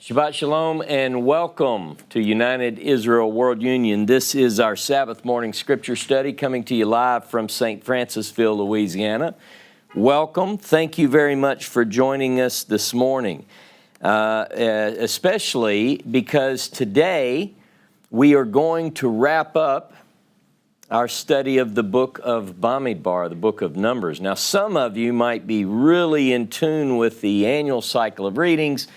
Shabbat Shalom and welcome to United Israel World Union. This is our Sabbath morning scripture study coming to you live from St. Francisville, Louisiana. Welcome. Thank you very much for joining us this morning, especially because today we are going to wrap up our study of the book of Bamidbar, the book of Numbers. Now, some of you might be really in tune with the annual cycle of readings.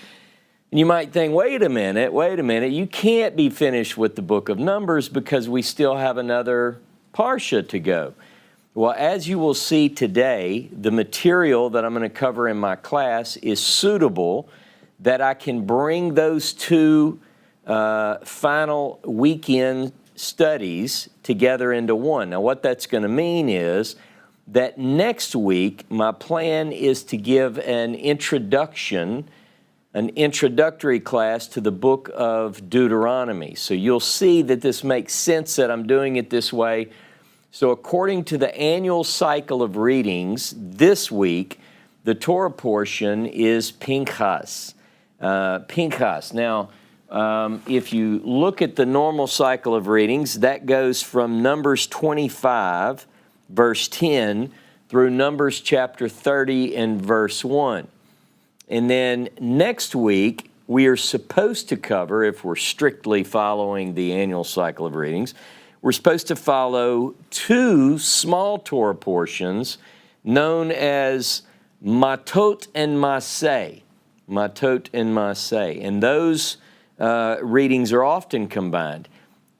You might think, wait a minute, you can't be finished with the book of Numbers because we still have another parsha to go. Well, as you will see today, the material that I'm going to cover in my class is suitable that I can bring those two final weekend studies together into one. Now, what that's going to mean is that next week, my plan is to give an introductory class to the book of Deuteronomy. So you'll see that this makes sense that I'm doing it this way. So according to the annual cycle of readings, this week, the Torah portion is Pinchas. Now, if you look at the normal cycle of readings, that goes from Numbers 25, verse 10, through Numbers chapter 30 and verse 1. And then next week, we are supposed to cover, if we're strictly following the annual cycle of readings, we're supposed to follow two small Torah portions known as Matot and Maseh. Matot and Maseh. And those readings are often combined.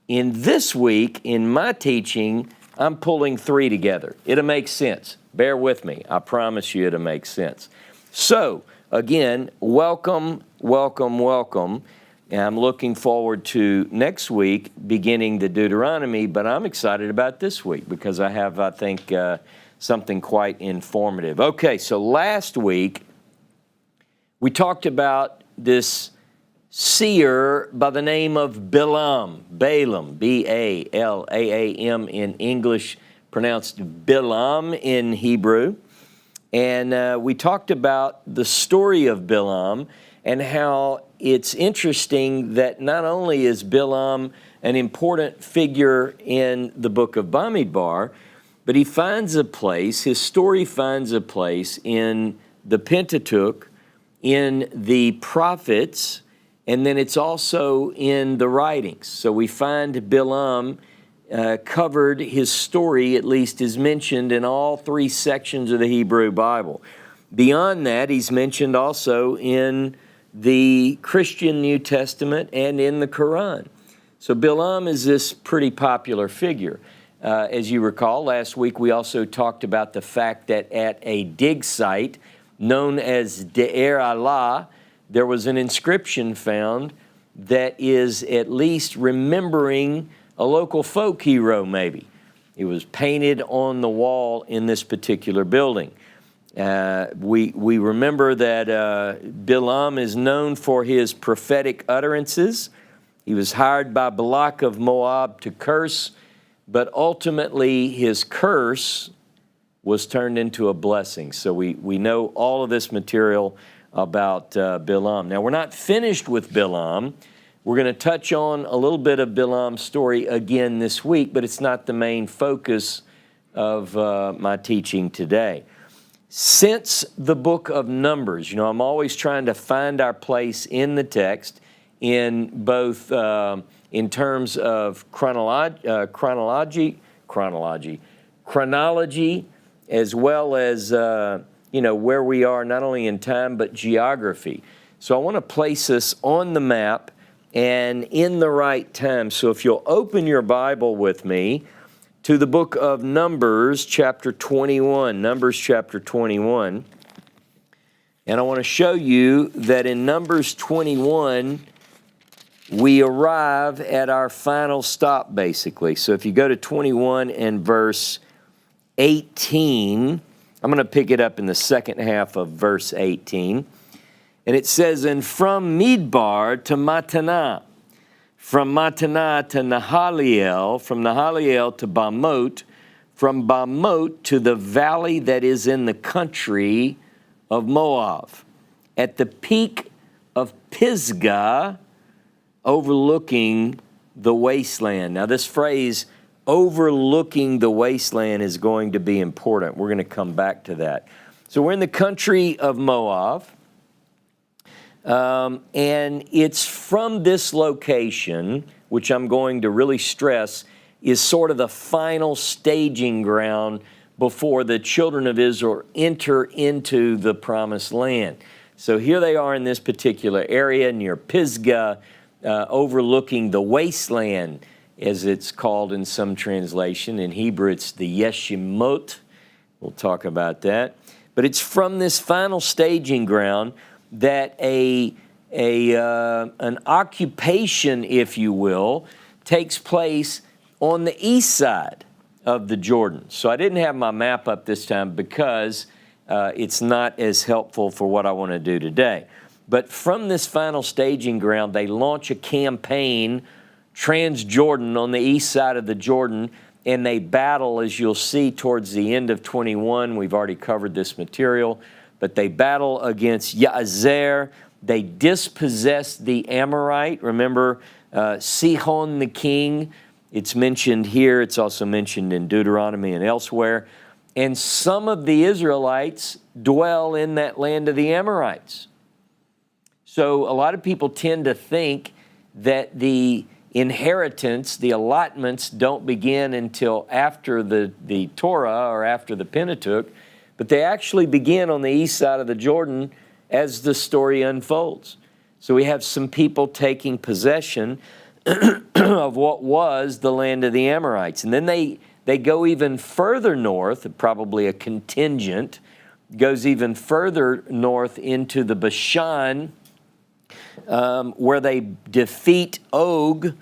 In this week, in my teaching, I'm pulling three together. It'll make sense. Bear with me. I promise you it'll make sense. So, again, welcome. And I'm looking forward to next week beginning the Deuteronomy, but I'm excited about this week because I have, I think, something quite informative. Okay, so last week we talked about this seer by the name of Balaam, B-A-L-A-A-M in English, pronounced Balaam in Hebrew. And we talked about the story of Balaam and how it's interesting that not only is Balaam an important figure in the book of Bamidbar, but he finds a place, his story finds a place in the Pentateuch, in the prophets, and then it's also in the writings. So we find Balaam covered, his story at least is mentioned in all three sections of the Hebrew Bible. Beyond that, he's mentioned also in the Christian New Testament and in the Quran. So Balaam is this pretty popular figure. As you recall, last week we also talked about the fact that at a dig site known as De'er Allah, there was an inscription found that is at least remembering a local folk hero, maybe. It was painted on the wall in this particular building. We remember that Balaam is known for his prophetic utterances. He was hired by Balak of Moab to curse, but ultimately his curse was turned into a blessing. So we know all of this material about Balaam. Now, we're not finished with Balaam. We're going to touch on a little bit of Balaam's story again this week, but it's not the main focus of my teaching today. Since the book of Numbers, I'm always trying to find our place in the text in both in terms of chronology, as well as where we are not only in time but geography. So I want to place us on the map and in the right time. So if you'll open your Bible with me to the book of Numbers, chapter 21. Numbers, chapter 21. And I want to show you that in Numbers 21, we arrive at our final stop, basically. So if you go to 21 and verse 18, I'm going to pick it up in the second half of verse 18. And it says, and from Midbar to Mattanah, from Mattanah to Nahaliel, from Nahaliel to Bamot, from Bamot to the valley that is in the country of Moab, at the peak of Pisgah, overlooking the wasteland. Now, this phrase, overlooking the wasteland, is going to be important. We're going to come back to that. So we're in the country of Moab, and it's from this location, which I'm going to really stress, is sort of the final staging ground before the children of Israel enter into the promised land. So here they are in this particular area near Pisgah, overlooking the wasteland, as it's called in some translation. In Hebrew, it's the Yeshimot. We'll talk about that. But it's from this final staging ground that an occupation, if you will, takes place on the east side of the Jordan. So I didn't have my map up this time because it's not as helpful for what I want to do today. But from this final staging ground, they launch a campaign, Transjordan, on the east side of the Jordan, and they battle, as you'll see towards the end of 21. We've already covered this material, but they battle against Yazer. They dispossess the Amorite. Remember, Sihon the king. It's mentioned here. It's also mentioned in Deuteronomy and elsewhere. And some of the Israelites dwell in that land of the Amorites. So a lot of people tend to think that the inheritance, the allotments, don't begin until after the Torah or after the Pentateuch, but they actually begin on the east side of the Jordan as the story unfolds. So we have some people taking possession of what was the land of the Amorites. And then they go even further north, probably a contingent, goes even further north into the Bashan, where they defeat Og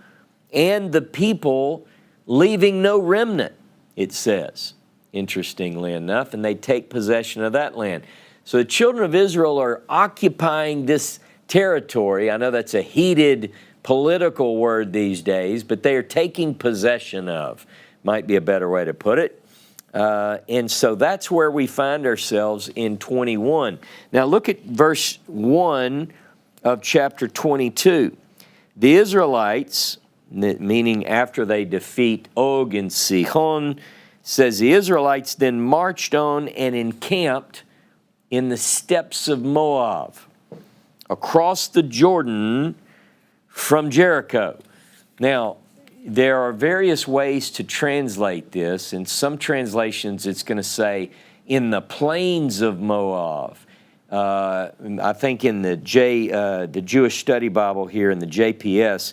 and the people, leaving no remnant, it says, interestingly enough, and they take possession of that land. So the children of Israel are occupying this territory. I know that's a heated political word these days, but they are taking possession of, might be a better way to put it. And so that's where we find ourselves in 21. Now look at verse 1 of chapter 22. The Israelites, meaning after they defeat Og and Sihon, says the Israelites then marched on and encamped in the steppes of Moab, across the Jordan from Jericho. Now, there are various ways to translate this. In some translations, it's going to say, in the plains of Moab. I think in the Jewish Study Bible here in the JPS,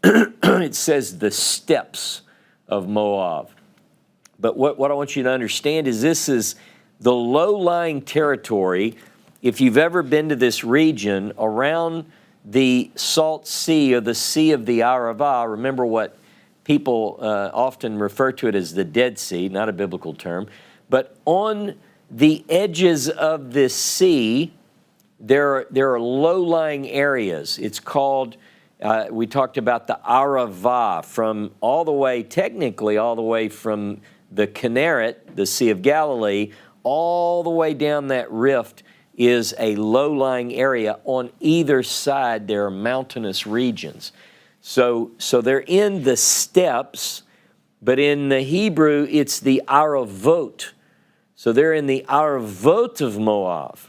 it says the steppes of Moab. But what I want you to understand is this is the low-lying territory. If you've ever been to this region around the Salt Sea or the Sea of the Arava, remember what people often refer to it as the Dead Sea, not a biblical term, but on the edges of this sea, there are low-lying areas. It's called, we talked about the Arava, from all the way, technically all the way from the Kinneret, the Sea of Galilee, all the way down that rift is a low-lying area. On either side, there are mountainous regions. So they're in the steppes, but in the Hebrew, it's the Aravot. So they're in the Aravot of Moab.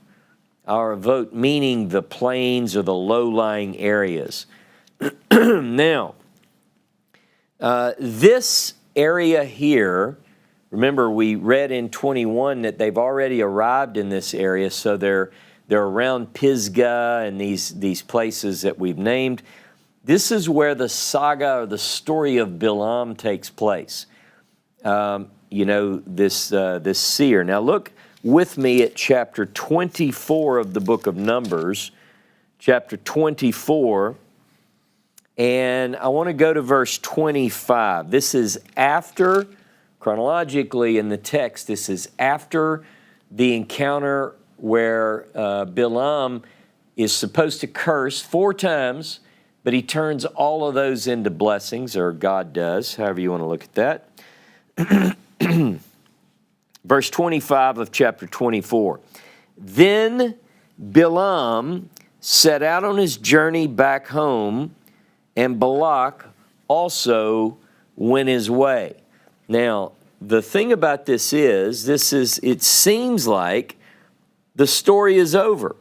Aravot meaning the plains or the low-lying areas. Now, this area here, remember we read in 21 that they've already arrived in this area, so they're around Pisgah and these places that we've named. This is where the saga or the story of Balaam takes place. This seer. Now look with me at chapter 24 of the book of Numbers, chapter 24, and I want to go to verse 25. This is after, chronologically in the text, this is after the encounter where Balaam is supposed to curse 4 times, but he turns all of those into blessings, or God does, however you want to look at that. Verse 25 of chapter 24. Then Balaam set out on his journey back home, and Balak also went his way. Now, the thing about this is, it seems like the story is over.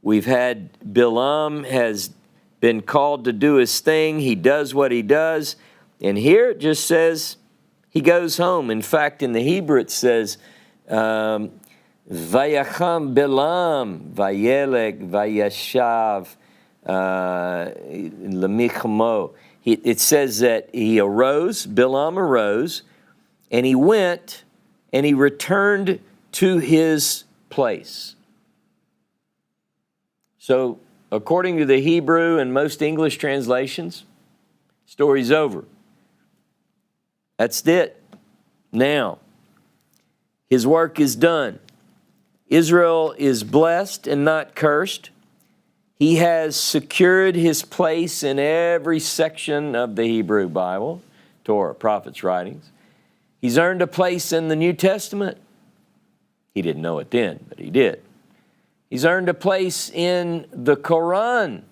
We've had Balaam has been called to do his thing. He does what he does. And here it just says he goes home. In fact, in the Hebrew it says, Vayacham Balaam, Vayelek, Vayashav, Lemichamo. It says that he arose, Balaam arose, and he went and he returned to his place. So, according to the Hebrew and most English translations, story's over. That's it. Now, his work is done. Israel is blessed and not cursed. He has secured his place in every section of the Hebrew Bible, Torah, prophets' writings. He's earned a place in the New Testament. He didn't know it then, but he did. He's earned a place in the Quran.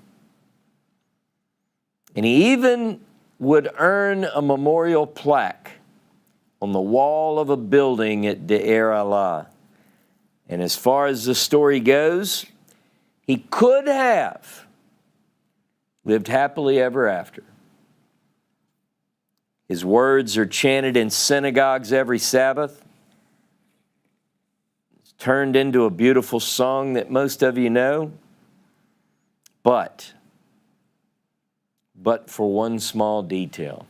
And he even would earn a memorial plaque on the wall of a building at Deir Allah. And as far as the story goes, he could have lived happily ever after. His words are chanted in synagogues every Sabbath. It's turned into a beautiful song that most of you know. But for one small detail.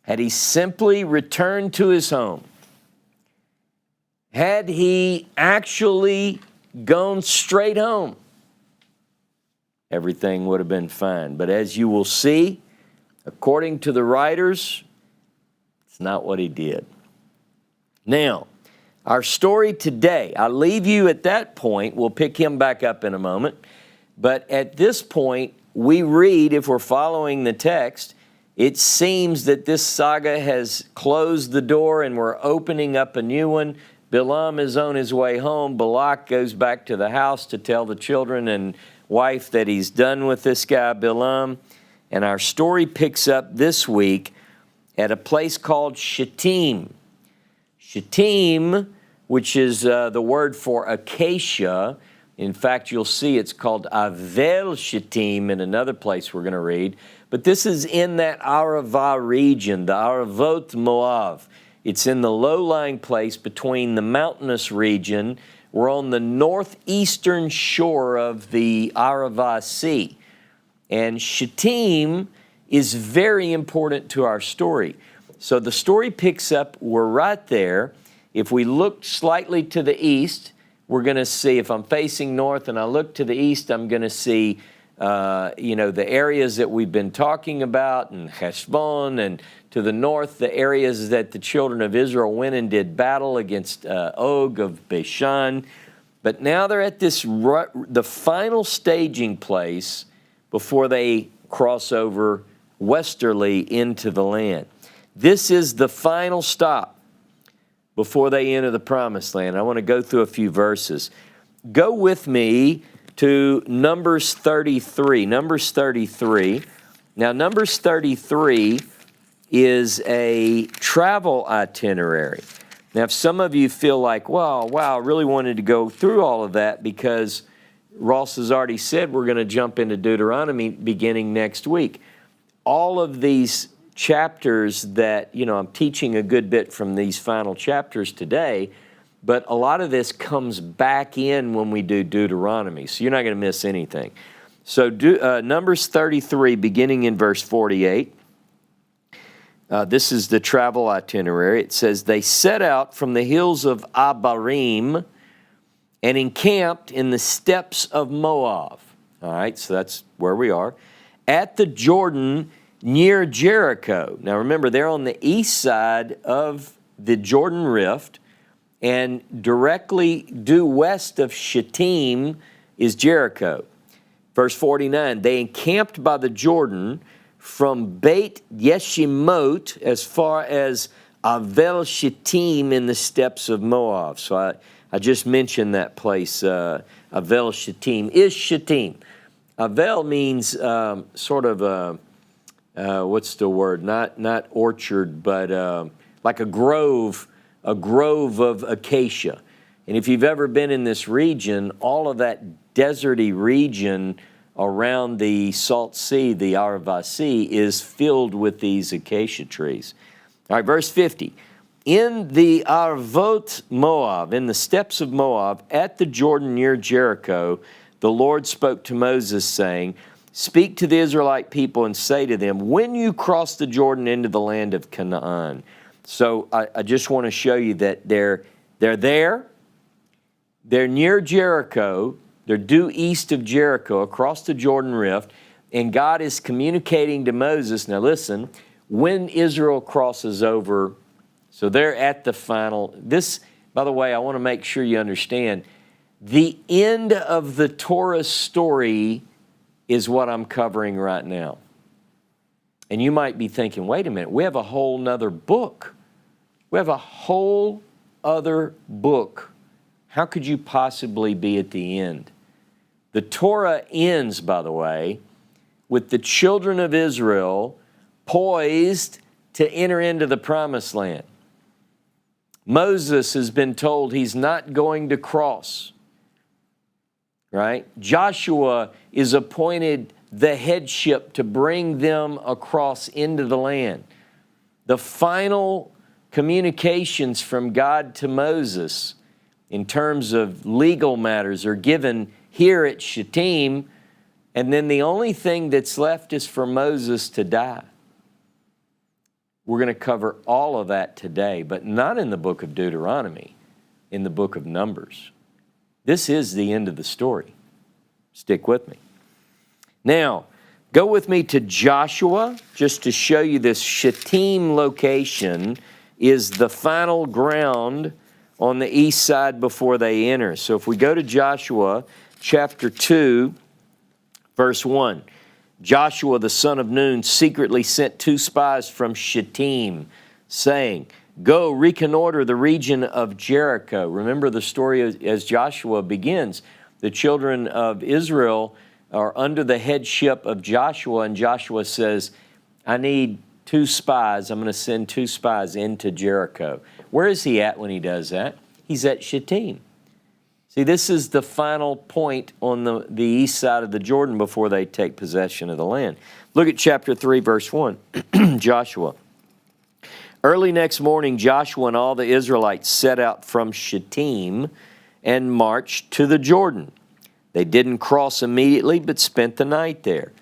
Had he simply returned to his home, had he actually gone straight home, everything would have been fine. But as you will see, according to the writers, it's not what he did. Now, our story today, I'll leave you at that point. We'll pick him back up in a moment. But at this point, we read, if we're following the text, it seems that this saga has closed the door and we're opening up a new one. Balaam is on his way home. Balak goes back to the house to tell the children and wife that he's done with this guy, Balaam. And our story picks up this week at a place called Shittim. Shittim, which is the word for acacia. In fact, you'll see it's called Avel Shittim in another place we're going to read. But this is in that Arava region, the Aravot Moab. It's in the low-lying place between the mountainous region. We're on the northeastern shore of the Arava Sea. And Shittim is very important to our story. So the story picks up, we're right there. If we look slightly to the east, we're going to see, if I'm facing north and I look to the east, I'm going to see, the areas that we've been talking about, and Heshbon, and to the north, the areas that the children of Israel went and did battle against Og of Bashan. But now they're at the final staging place before they cross over westerly into the land. This is the final stop before they enter the promised land. I want to go through a few verses. Go with me to Numbers 33. Numbers 33. Now, Numbers 33 is a travel itinerary. Now, if some of you feel like, wow, I really wanted to go through all of that because Ross has already said we're going to jump into Deuteronomy beginning next week. All of these chapters that, I'm teaching a good bit from these final chapters today, but a lot of this comes back in when we do Deuteronomy, so you're not going to miss anything. So Numbers 33, beginning in verse 48, this is the travel itinerary. It says, they set out from the hills of Abarim and encamped in the steppes of Moab. All right, so that's where we are. At the Jordan near Jericho. Now remember, they're on the east side of the Jordan Rift, and directly due west of Shittim is Jericho. Verse 49, they encamped by the Jordan from Beit Yeshimot as far as Avel Shittim in the steppes of Moab. So I just mentioned that place. Avel Shittim is Shittim. Avel means sort of what's the word? Not orchard, but like a grove of acacia. And if you've ever been in this region, all of that deserty region around the Salt Sea, the Arava Sea, is filled with these acacia trees. All right, verse 50. In the Arvot Moab, in the steppes of Moab, at the Jordan near Jericho, the Lord spoke to Moses, saying, speak to the Israelite people and say to them, when you cross the Jordan into the land of Canaan. So I just want to show you that they're there. They're near Jericho. They're due east of Jericho, across the Jordan Rift. And God is communicating to Moses, now listen, when Israel crosses over, so they're at the final. This, by the way, I want to make sure you understand, the end of the Torah story is what I'm covering right now. And you might be thinking, wait a minute, we have a whole nother book. We have a whole other book. How could you possibly be at the end? The Torah ends, by the way, with the children of Israel poised to enter into the promised land. Moses has been told he's not going to cross, right? Joshua is appointed the headship to bring them across into the land. The final communications from God to Moses in terms of legal matters are given here at Shittim, and then the only thing that's left is for Moses to die. We're going to cover all of that today, but not in the book of Deuteronomy, in the book of Numbers. This is the end of the story. Stick with me. Now, go with me to Joshua, just to show you this Shittim location is the final ground on the east side before they enter. So if we go to Joshua chapter 2, verse 1, Joshua the son of Nun secretly sent 2 spies from Shittim, saying, go reconnoiter the region of Jericho. Remember the story as Joshua begins. The children of Israel are under the headship of Joshua, and Joshua says, I need 2 spies. I'm going to send 2 spies into Jericho. Where is he at when he does that? He's at Shittim. See, this is the final point on the east side of the Jordan before they take possession of the land. Look at chapter 3, verse 1. Joshua. Early next morning, Joshua and all the Israelites set out from Shittim and marched to the Jordan. They didn't cross immediately, but spent the night there.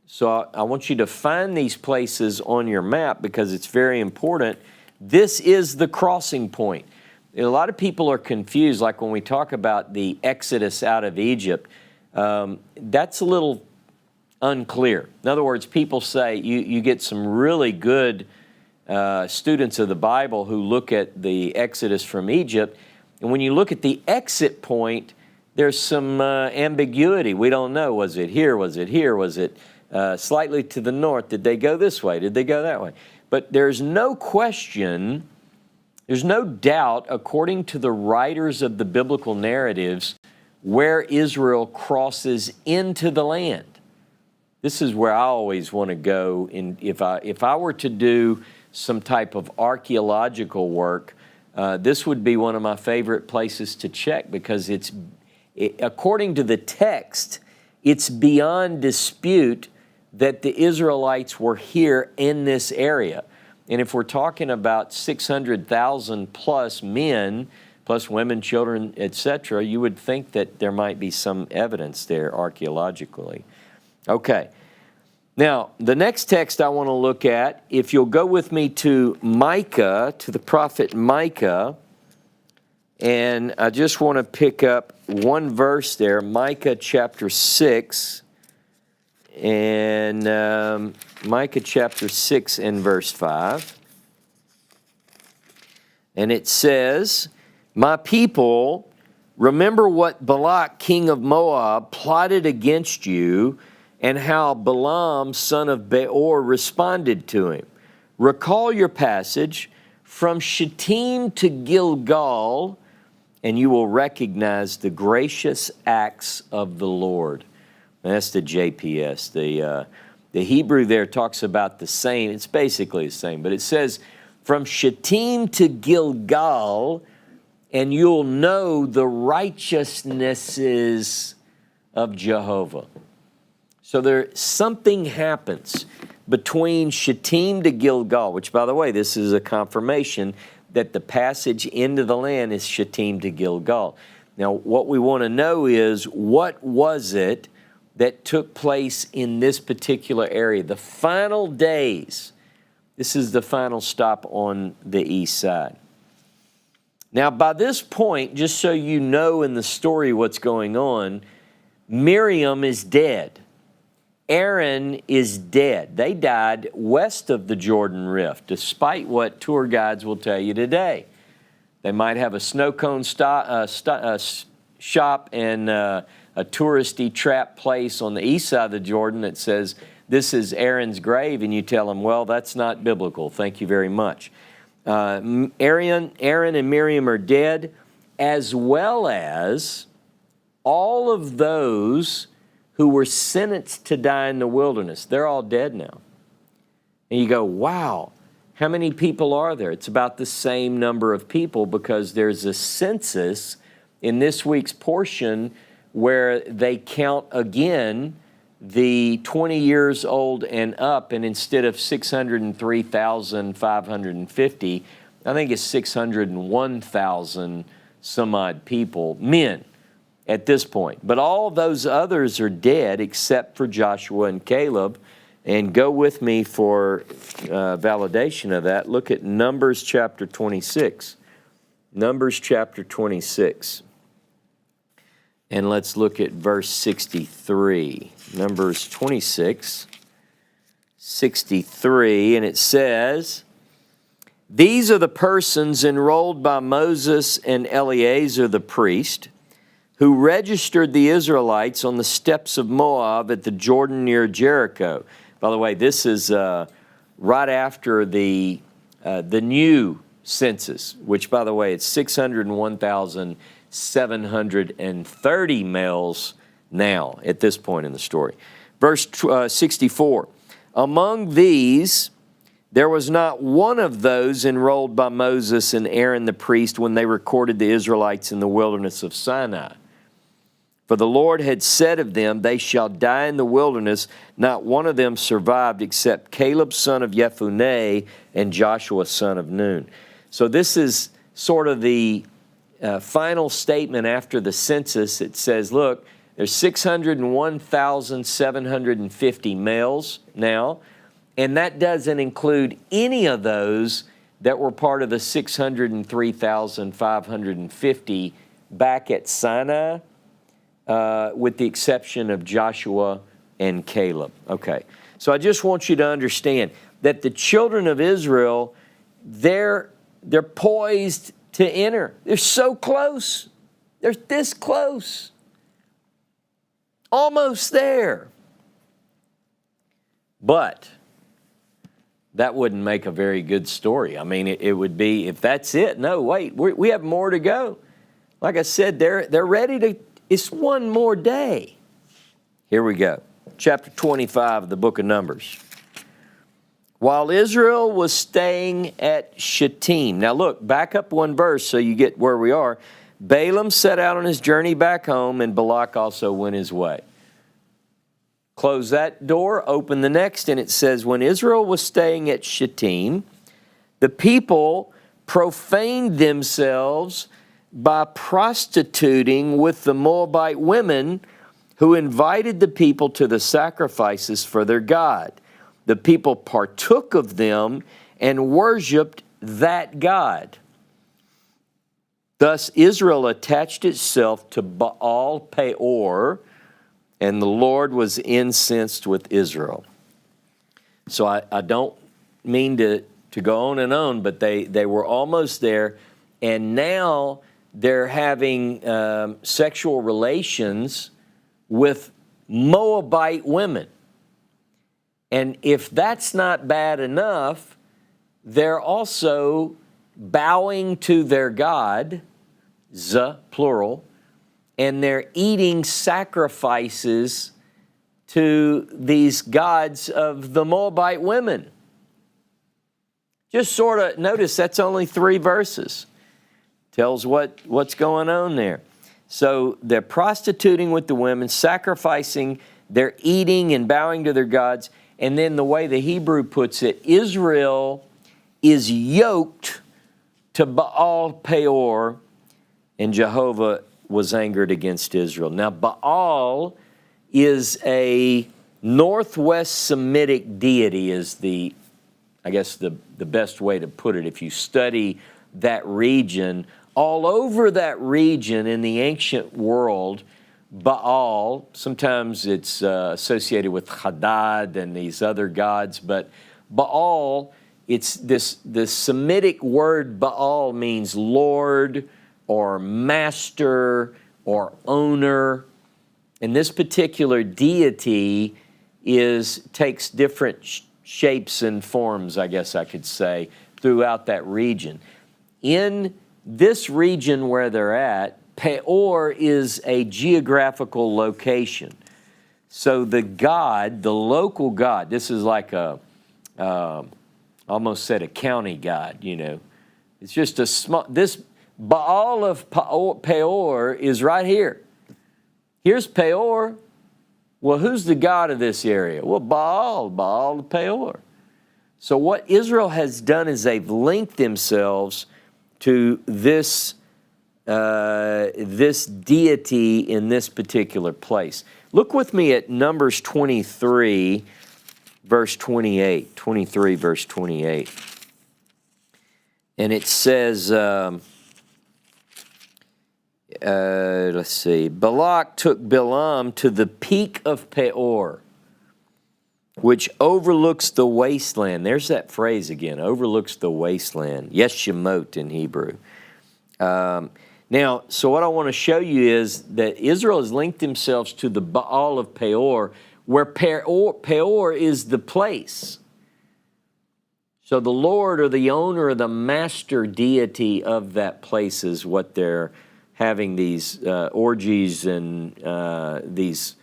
So I want you to find these places on your map because it's very important. This is the crossing point. A lot of people are confused, like when we talk about the exodus out of Egypt, that's a little unclear. In other words, people say, you get some really good students of the Bible who look at the exodus from Egypt, and when you look at the exit point, there's some ambiguity. We don't know, was it here, was it here, was it slightly to the north? Did they go this way? Did they go that way? But there's no question, there's no doubt, according to the writers of the biblical narratives, where Israel crosses into the land. This is where I always want to go. If I were to do some type of archaeological work, this would be one of my favorite places to check because according to the text, it's beyond dispute that the Israelites were here in this area. And if we're talking about 600,000 plus men, plus women, children, etc., you would think that there might be some evidence there archaeologically. Okay. Now, the next text I want to look at, if you'll go with me to Micah, to the prophet Micah, and I just want to pick up one verse there, Micah chapter 6, and Micah chapter 6 and verse 5. And it says, my people, remember what Balak, king of Moab, plotted against you, and how Balaam, son of Peor, responded to him. Recall your passage from Shittim to Gilgal, and you will recognize the gracious acts of the Lord. And that's the JPS. The Hebrew there talks about the same. It's basically the same, but it says, from Shittim to Gilgal, and you'll know the righteousnesses of Jehovah. So something happens between Shittim to Gilgal, which, by the way, this is a confirmation that the passage into the land is Shittim to Gilgal. Now, what we want to know is, what was it that took place in this particular area? The final days. This is the final stop on the east side. Now, by this point, just so you know in the story what's going on, Miriam is dead. Aaron is dead. They died west of the Jordan Rift, despite what tour guides will tell you today. They might have a snow cone shop and a touristy trap place on the east side of the Jordan that says, this is Aaron's grave, and you tell them, well, that's not biblical. Thank you very much. Aaron and Miriam are dead, as well as all of those who were sentenced to die in the wilderness. They're all dead now. And you go, wow, how many people are there? It's about the same number of people, because there's a census in this week's portion where they count again the 20 years old and up, and instead of 603,550, I think it's 601,000 some odd people, men, at this point. But all those others are dead except for Joshua and Caleb. And go with me for validation of that. Look at Numbers chapter 26. Numbers chapter 26. And let's look at verse 63. Numbers 26, 63. And it says, these are the persons enrolled by Moses and Eleazar the priest, who registered the Israelites on the steppes of Moab at the Jordan near Jericho. By the way, this is right after the new census, which, by the way, it's 601,730 males now at this point in the story. Verse 64, among these there was not one of those enrolled by Moses and Aaron the priest when they recorded the Israelites in the wilderness of Sinai. For the Lord had said of them, they shall die in the wilderness. Not one of them survived except Caleb son of Jephunneh and Joshua son of Nun. So this is sort of the final statement after the census. It says, look, there's 601,750 males now, and that doesn't include any of those that were part of the 603,550 back at Sinai, with the exception of Joshua and Caleb. Okay, so I just want you to understand that the children of Israel, they're poised to enter. They're so close. They're this close. Almost there. But that wouldn't make a very good story. I mean, it would be, if that's it, no, wait, we have more to go. Like I said, they're ready to, it's one more day. Here we go. Chapter 25 of the book of Numbers. While Israel was staying at Shittim. Now look, back up one verse so you get where we are. Balaam set out on his journey back home, and Balak also went his way. Close that door, open the next, and it says, when Israel was staying at Shittim, the people profaned themselves by prostituting with the Moabite women who invited the people to the sacrifices for their God. The people partook of them and worshiped that God. Thus Israel attached itself to Baal Peor, and the Lord was incensed with Israel. So I don't mean to go on and on, but they were almost there, and now they're having sexual relations with Moabite women. And if that's not bad enough, they're also bowing to their God, plural, and they're eating sacrifices to these gods of the Moabite women. Just sort of notice that's only 3 verses. Tells what's going on there. So they're prostituting with the women, sacrificing, they're eating and bowing to their gods. And then the way the Hebrew puts it, Israel is yoked to Baal Peor, and Jehovah was angered against Israel. Now Baal is a northwest Semitic deity, is the best way to put it. If you study that region, all over that region in the ancient world, Baal, sometimes it's associated with Hadad and these other gods, but Baal, it's this Semitic word Baal means Lord or master or owner. And this particular deity takes different shapes and forms, I guess I could say, throughout that region. In this region where they're at, Peor is a geographical location. So the local god, this is like almost said a county god, It's just a small, this Baal of Peor is right here. Here's Peor. Well, who's the god of this area? Well, Baal of Peor. So what Israel has done is they've linked themselves to this deity in this particular place. Look with me at Numbers 23, verse 28. 23, verse 28. And it says, let's see, Balak took Balaam to the peak of Peor, which overlooks the wasteland. There's that phrase again, overlooks the wasteland. Yeshemot in Hebrew. Now, so what I want to show you is that Israel has linked themselves to the Baal of Peor, where Peor is the place. So the Lord or the owner or the master deity of that place is what they're having these orgies and these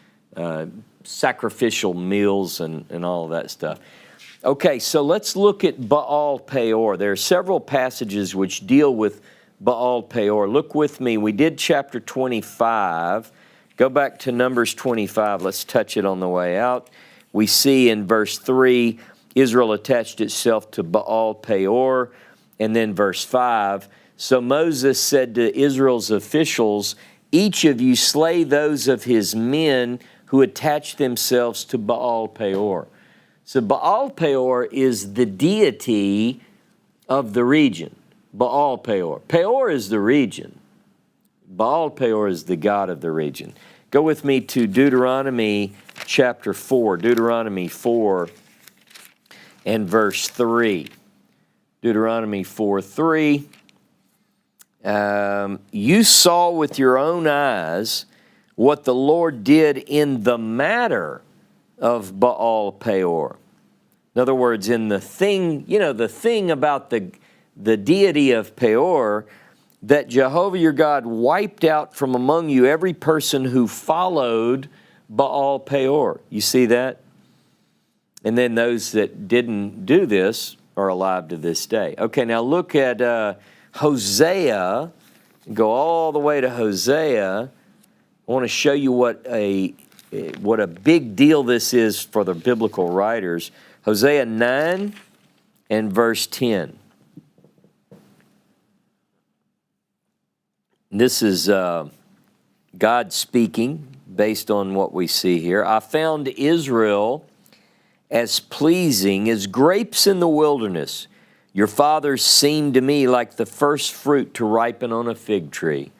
sacrificial meals and all of that stuff. Okay, so let's look at Baal Peor. There are several passages which deal with Baal Peor. Look with me. We did chapter 25. Go back to Numbers 25. Let's touch it on the way out. We see in verse 3, Israel attached itself to Baal Peor. And then verse 5, so Moses said to Israel's officials, each of you slay those of his men who attach themselves to Baal Peor. So Baal Peor is the deity of the region. Baal Peor. Peor is the region. Baal Peor is the god of the region. Go with me to Deuteronomy chapter 4. Deuteronomy 4 and verse 3. Deuteronomy 4:3. You saw with your own eyes what the Lord did in the matter of Baal Peor. In other words, in the thing, the thing about the deity of Peor, that Jehovah your God wiped out from among you every person who followed Baal Peor. You see that? And then those that didn't do this are alive to this day. Okay, now look at Hosea. Go all the way to Hosea. I want to show you what a big deal this is for the biblical writers. Hosea 9 and verse 10. This is God speaking based on what we see here. I found Israel as pleasing as grapes in the wilderness. Your fathers seemed to me like the first fruit to ripen on a fig tree.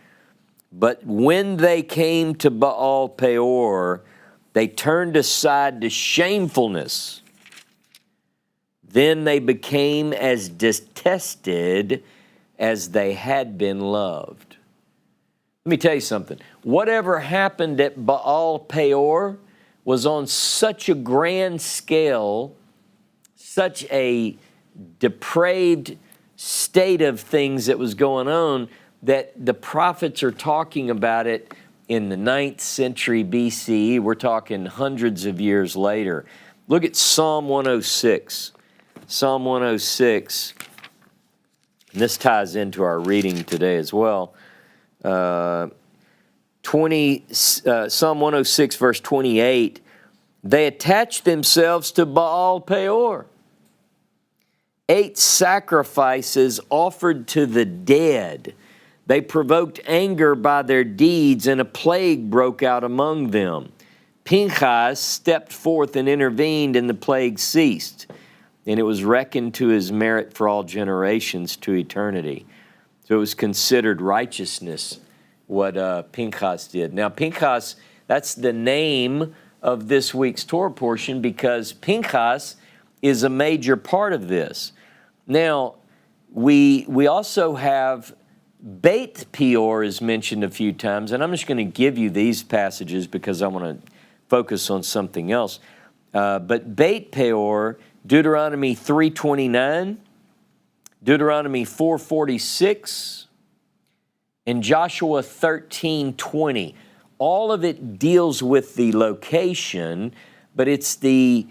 But when they came to Baal Peor, they turned aside to shamefulness. Then they became as detested as they had been loved. Let me tell you something. Whatever happened at Baal Peor was on such a grand scale, such a depraved state of things that was going on, that the prophets are talking about it in the 9th century BCE. We're talking hundreds of years later. Look at Psalm 106. Psalm 106. And this ties into our reading today as well. Psalm 106, verse 28. They attached themselves to Baal Peor, ate sacrifices offered to the dead. They provoked anger by their deeds, and a plague broke out among them. Pinchas stepped forth and intervened, and the plague ceased. And it was reckoned to his merit for all generations to eternity. So it was considered righteousness what Pinchas did. Now Pinchas, that's the name of this week's Torah portion because Pinchas is a major part of this. Now, we also have Beit Peor is mentioned a few times, and I'm just going to give you these passages because I want to focus on something else. But Beit Peor, Deuteronomy 3:29, Deuteronomy 4:46, and Joshua 13:20. All of it deals with the location, but it's the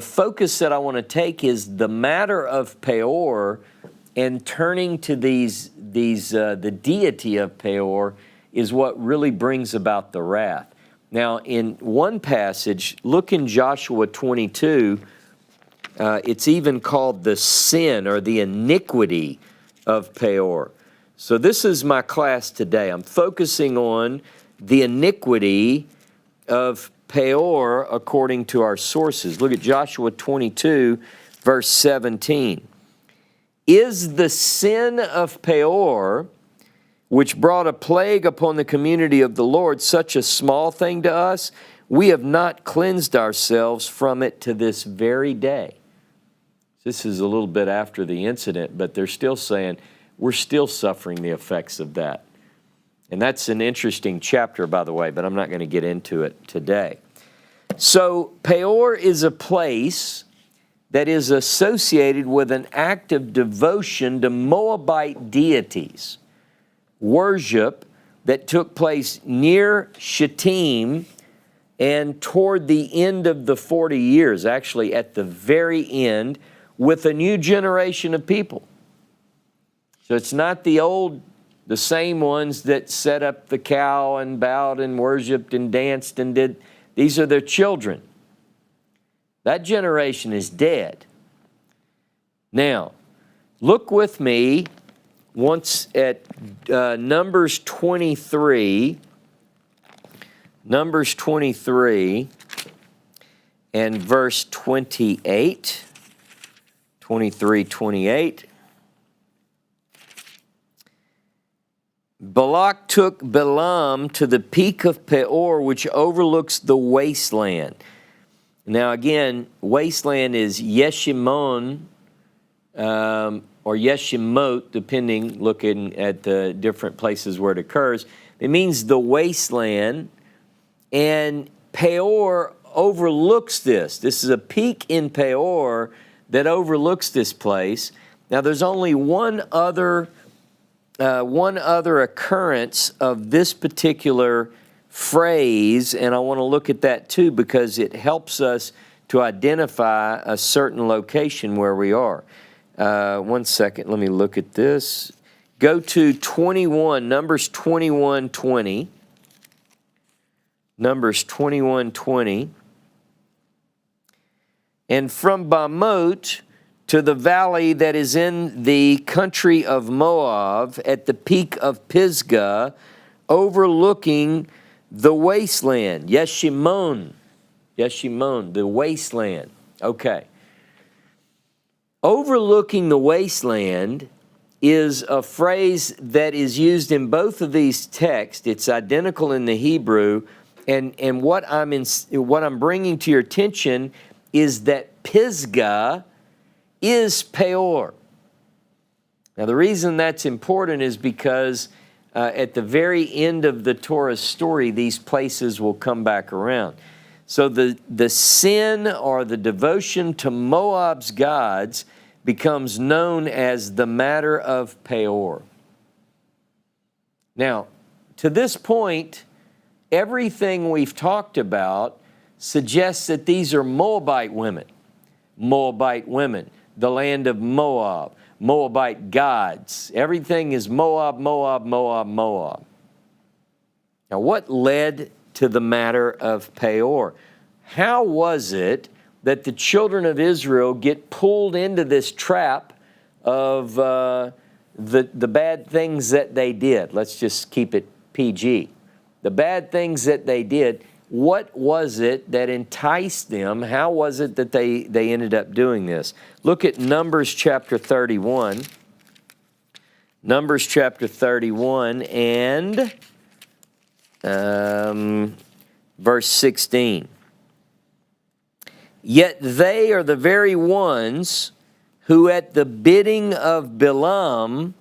focus that I want to take is the matter of Peor, and turning to the deity of Peor is what really brings about the wrath. Now, in one passage, look in Joshua 22, it's even called the sin or the iniquity of Peor. So this is my class today. I'm focusing on the iniquity of Peor according to our sources. Look at Joshua 22, verse 17. Is the sin of Peor, which brought a plague upon the community of the Lord, such a small thing to us? We have not cleansed ourselves from it to this very day. This is a little bit after the incident, but they're still saying we're still suffering the effects of that. And that's an interesting chapter, by the way, but I'm not going to get into it today. So Peor is a place that is associated with an act of devotion to Moabite deities, worship that took place near Shittim and toward the end of the 40 years, actually at the very end, with a new generation of people. So it's not the same ones that set up the cow and bowed and worshiped and danced and did. These are their children. That generation is dead. Now, look with me once at Numbers 23. Numbers 23 and verse 28. 23:28. Balak took Balaam to the peak of Peor, which overlooks the wasteland. Now again, wasteland is Yeshimon or Yeshimot, depending, looking at the different places where it occurs. It means the wasteland, and Peor overlooks this. This is a peak in Peor that overlooks this place. Now there's only one other occurrence of this particular phrase, and I want to look at that too because it helps us to identify a certain location where we are. One second, let me look at this. Go to 21, Numbers 21:20. Numbers 21:20. And from Bamot to the valley that is in the country of Moab, at the peak of Pisgah, overlooking the wasteland. Yeshimon, the wasteland. Okay. Overlooking the wasteland is a phrase that is used in both of these texts. It's identical in the Hebrew, and what I'm bringing to your attention is that Pisgah is Peor. Now the reason that's important is because at the very end of the Torah story, these places will come back around. So the sin or the devotion to Moab's gods becomes known as the matter of Peor. Now, to this point, everything we've talked about suggests that these are Moabite women. Moabite women, the land of Moab, Moabite gods. Everything is Moab, Moab, Moab, Moab. Now, what led to the matter of Peor? How was it that the children of Israel get pulled into this trap of the bad things that they did? Let's just keep it PG. The bad things that they did, what was it that enticed them? How was it that they ended up doing this? Look at Numbers chapter 31. Numbers chapter 31 and verse 16. Yet they are the very ones who at the bidding of Balaam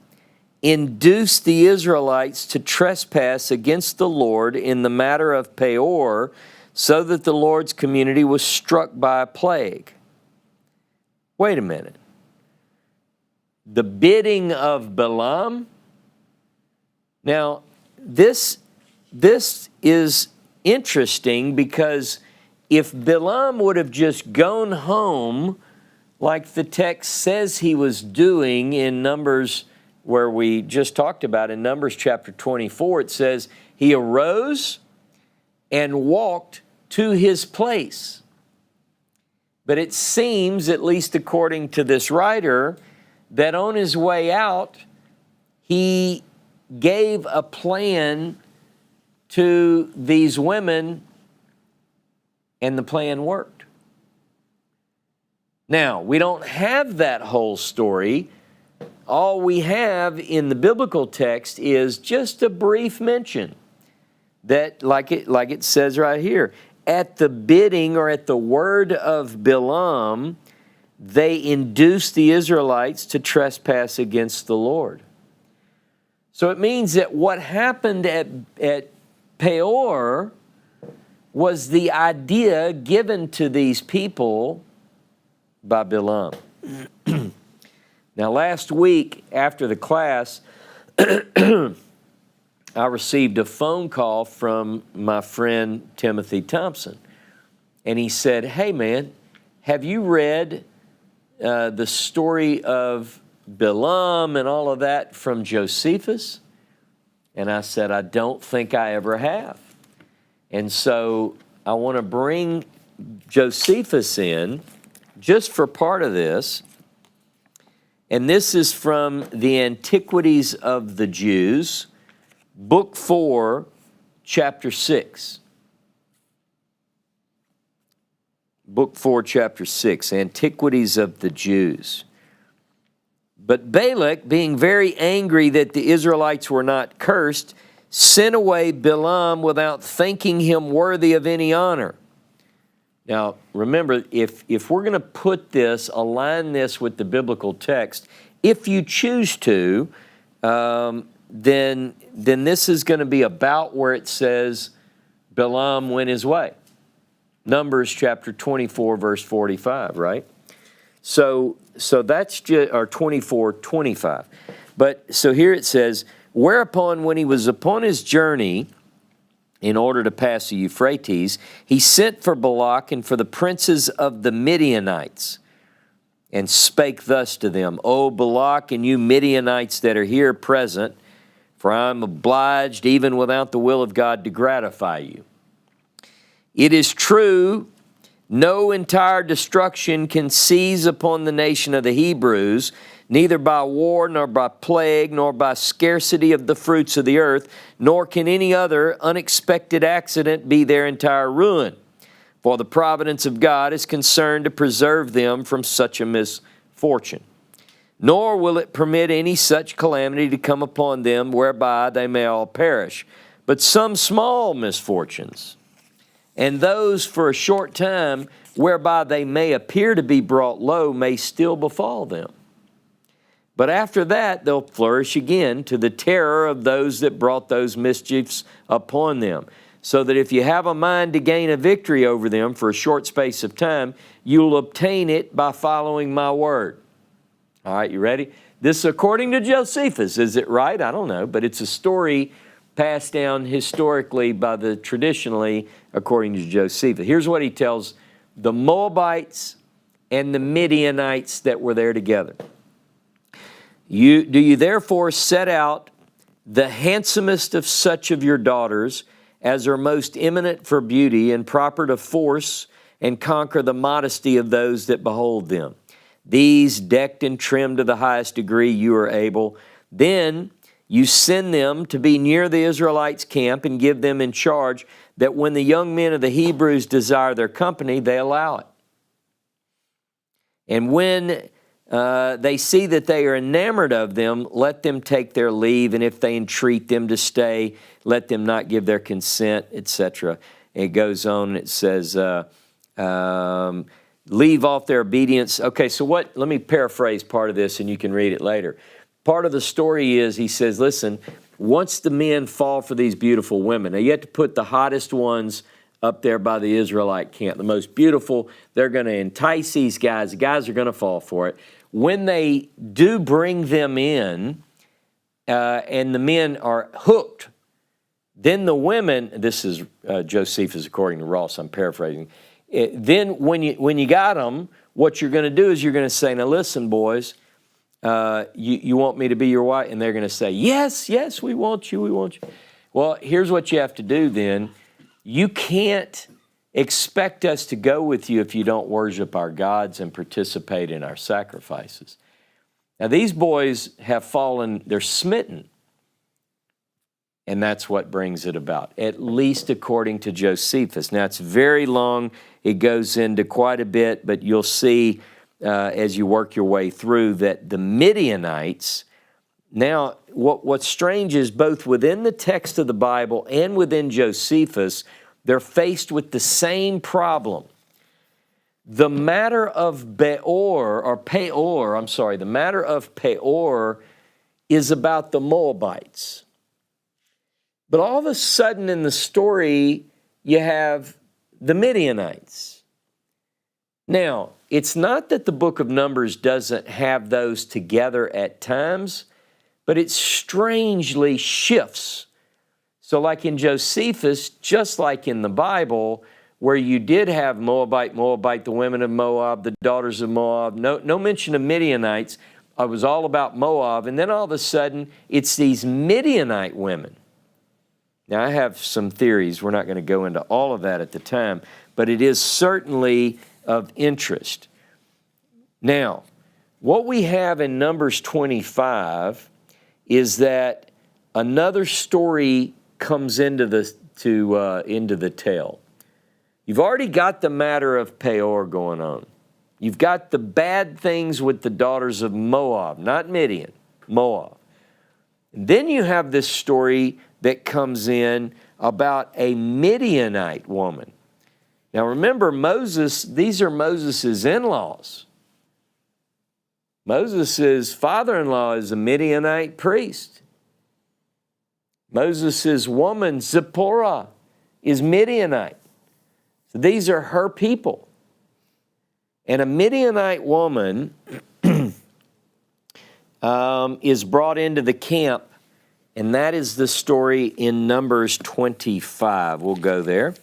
induced the Israelites to trespass against the Lord in the matter of Peor, so that the Lord's community was struck by a plague. Wait a minute. The bidding of Balaam? Now, this is interesting, because if Balaam would have just gone home like the text says he was doing in Numbers, where we just talked about in Numbers chapter 24, it says he arose and walked to his place. But it seems, at least according to this writer, that on his way out, he gave a plan to these women, and the plan worked. Now, we don't have that whole story. All we have in the biblical text is just a brief mention that, like it says right here, at the bidding or at the word of Balaam, they induced the Israelites to trespass against the Lord. So it means that what happened at Peor was the idea given to these people by Balaam. Now, last week after the class, I received a phone call from my friend Timothy Thompson. And he said, "Hey man, have you read the story of Balaam and all of that from Josephus?" And I said, "I don't think I ever have." And so I want to bring Josephus in just for part of this. And this is from the Antiquities of the Jews, Book 4, chapter 6. Book 4, chapter 6, Antiquities of the Jews. But Balak, being very angry that the Israelites were not cursed, sent away Balaam without thinking him worthy of any honor. Now, remember, if we're going to put this, align this with the biblical text, if you choose to, then this is going to be about where it says Balaam went his way. Numbers chapter 24, verse 45, right? So that's just, or 24, 25. But so here it says, whereupon when he was upon his journey, in order to pass the Euphrates, he sent for Balak and for the princes of the Midianites, and spake thus to them, O Balak, and you Midianites that are here present, for I am obliged, even without the will of God, to gratify you. It is true, no entire destruction can seize upon the nation of the Hebrews, neither by war, nor by plague, nor by scarcity of the fruits of the earth, nor can any other unexpected accident be their entire ruin. For the providence of God is concerned to preserve them from such a misfortune. Nor will it permit any such calamity to come upon them whereby they may all perish, but some small misfortunes, and those for a short time whereby they may appear to be brought low may still befall them. But after that, they'll flourish again to the terror of those that brought those mischiefs upon them. So that if you have a mind to gain a victory over them for a short space of time, you'll obtain it by following my word. All right, you ready? This is according to Josephus. Is it right? I don't know. But it's a story passed down historically traditionally according to Josephus. Here's what he tells the Moabites and the Midianites that were there together. Do you therefore set out the handsomest of such of your daughters as are most eminent for beauty and proper to force and conquer the modesty of those that behold them. These decked and trimmed to the highest degree you are able. Then you send them to be near the Israelites' camp and give them in charge, that when the young men of the Hebrews desire their company, they allow it. And when they see that they are enamored of them, let them take their leave, and if they entreat them to stay, let them not give their consent, etc. It goes on and it says, leave off their obedience. Okay, so let me paraphrase part of this and you can read it later. Part of the story is, he says, listen, once the men fall for these beautiful women, now you have to put the hottest ones up there by the Israelite camp, the most beautiful, they're going to entice these guys. The guys are going to fall for it. When they do bring them in, and the men are hooked, then the women, this is Josephus according to Ross, I'm paraphrasing, then when you got them, what you're going to do is you're going to say, now listen, boys, you want me to be your wife? And they're going to say, yes, we want you, we want you. Well, here's what you have to do then. You can't expect us to go with you if you don't worship our gods and participate in our sacrifices. Now, these boys have fallen, they're smitten. And that's what brings it about, at least according to Josephus. Now, it's very long. It goes into quite a bit, but you'll see as you work your way through that the Midianites, now what's strange is both within the text of the Bible and within Josephus, they're faced with the same problem. The matter of Peor is about the Moabites. But all of a sudden in the story, you have the Midianites. Now, it's not that the book of Numbers doesn't have those together at times, but it strangely shifts. So like in Josephus, just like in the Bible, where you did have Moabite, the women of Moab, the daughters of Moab, no mention of Midianites. It was all about Moab. And then all of a sudden, it's these Midianite women. Now, I have some theories. We're not going to go into all of that at the time, but it is certainly of interest. Now, what we have in Numbers 25 is that another story comes into the tale. You've already got the matter of Peor going on. You've got the bad things with the daughters of Moab, not Midian, Moab. And then you have this story that comes in about a Midianite woman. Now remember, these are Moses' in-laws. Moses' father-in-law is a Midianite priest. Moses' woman, Zipporah, is Midianite. So these are her people. And a Midianite woman is brought into the camp, and that is the story in Numbers 25. We'll go there.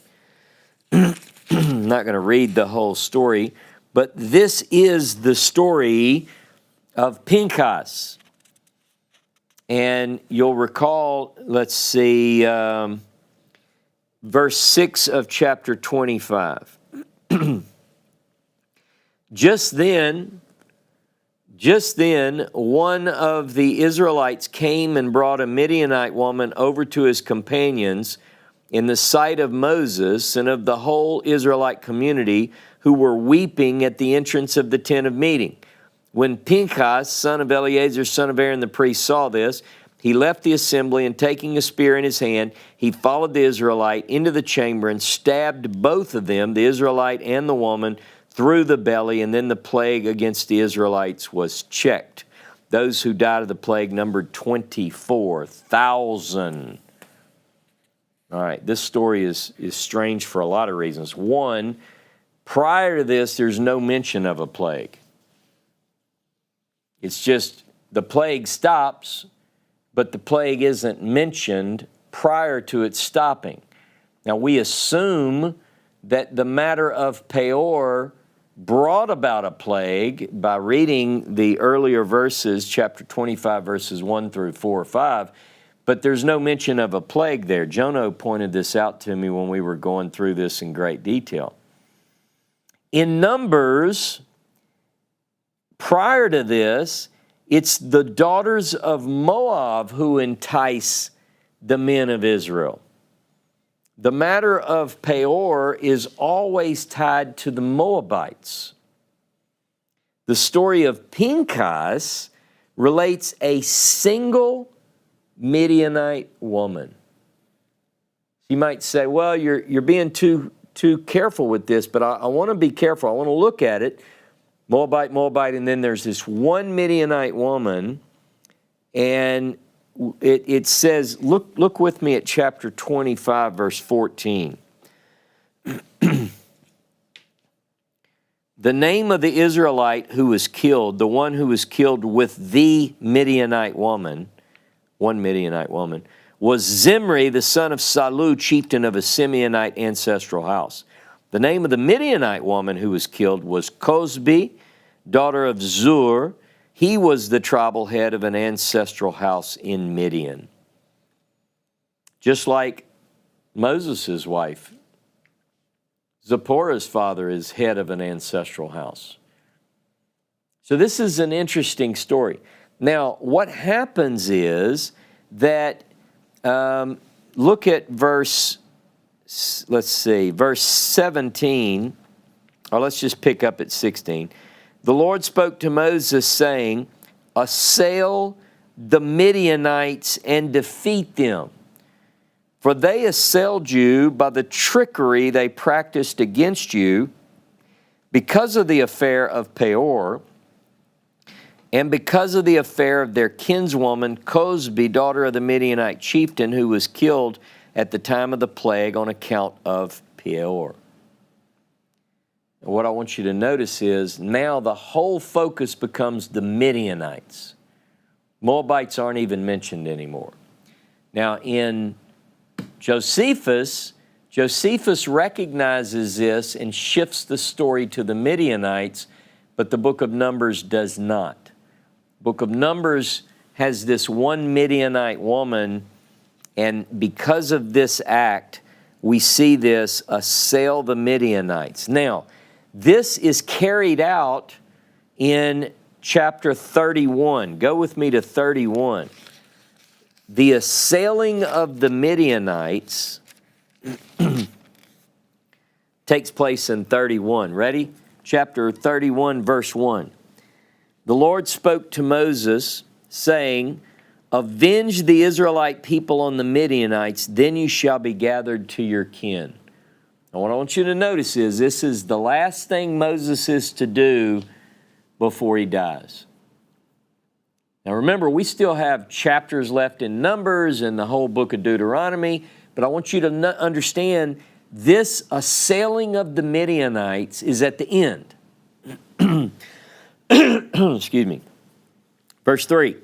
I'm not going to read the whole story, but this is the story of Pinchas. And you'll recall, let's see, verse 6 of chapter 25. Just then, one of the Israelites came and brought a Midianite woman over to his companions in the sight of Moses and of the whole Israelite community, who were weeping at the entrance of the tent of meeting. When Pinchas, son of Eleazar, son of Aaron the priest, saw this, he left the assembly, and taking a spear in his hand, he followed the Israelite into the chamber and stabbed both of them, the Israelite and the woman, through the belly, and then the plague against the Israelites was checked. Those who died of the plague numbered 24,000. All right, this story is strange for a lot of reasons. One, prior to this, there's no mention of a plague. It's just the plague stops, but the plague isn't mentioned prior to it stopping. Now, we assume that the matter of Peor brought about a plague by reading the earlier verses, chapter 25, verses 1 through 4 or 5, but there's no mention of a plague there. Jono pointed this out to me when we were going through this in great detail. In Numbers, prior to this, it's the daughters of Moab who entice the men of Israel. The matter of Peor is always tied to the Moabites. The story of Pinchas relates a single Midianite woman. You might say, well, you're being too careful with this, but I want to be careful. I want to look at it. Moabite, and then there's this one Midianite woman, and it says, look with me at chapter 25, verse 14. The name of the Israelite who was killed, the one who was killed with the Midianite woman, one Midianite woman, was Zimri, the son of Salu, chieftain of a Simeonite ancestral house. The name of the Midianite woman who was killed was Cosbi, daughter of Zur. He was the tribal head of an ancestral house in Midian. Just like Moses' wife, Zipporah's father is head of an ancestral house. So this is an interesting story. Now, what happens is that, look at verse 17, or let's just pick up at 16. The Lord spoke to Moses, saying, assail the Midianites and defeat them, for they assailed you by the trickery they practiced against you because of the affair of Peor, and because of the affair of their kinswoman Cosbi, daughter of the Midianite chieftain, who was killed at the time of the plague on account of Peor. What I want you to notice is now the whole focus becomes the Midianites. Moabites aren't even mentioned anymore. Now in Josephus recognizes this and shifts the story to the Midianites, but the book of Numbers does not. Book of Numbers has this one Midianite woman, and because of this act, we see this assail the Midianites. Now, this is carried out in chapter 31. Go with me to 31. The assailing of the Midianites takes place in 31. Ready? Chapter 31, verse 1. The Lord spoke to Moses, saying, avenge the Israelite people on the Midianites, then you shall be gathered to your kin. Now, what I want you to notice is this is the last thing Moses is to do before he dies. Now remember, we still have chapters left in Numbers and the whole book of Deuteronomy, but I want you to understand this assailing of the Midianites is at the end. Excuse me. Verse 3.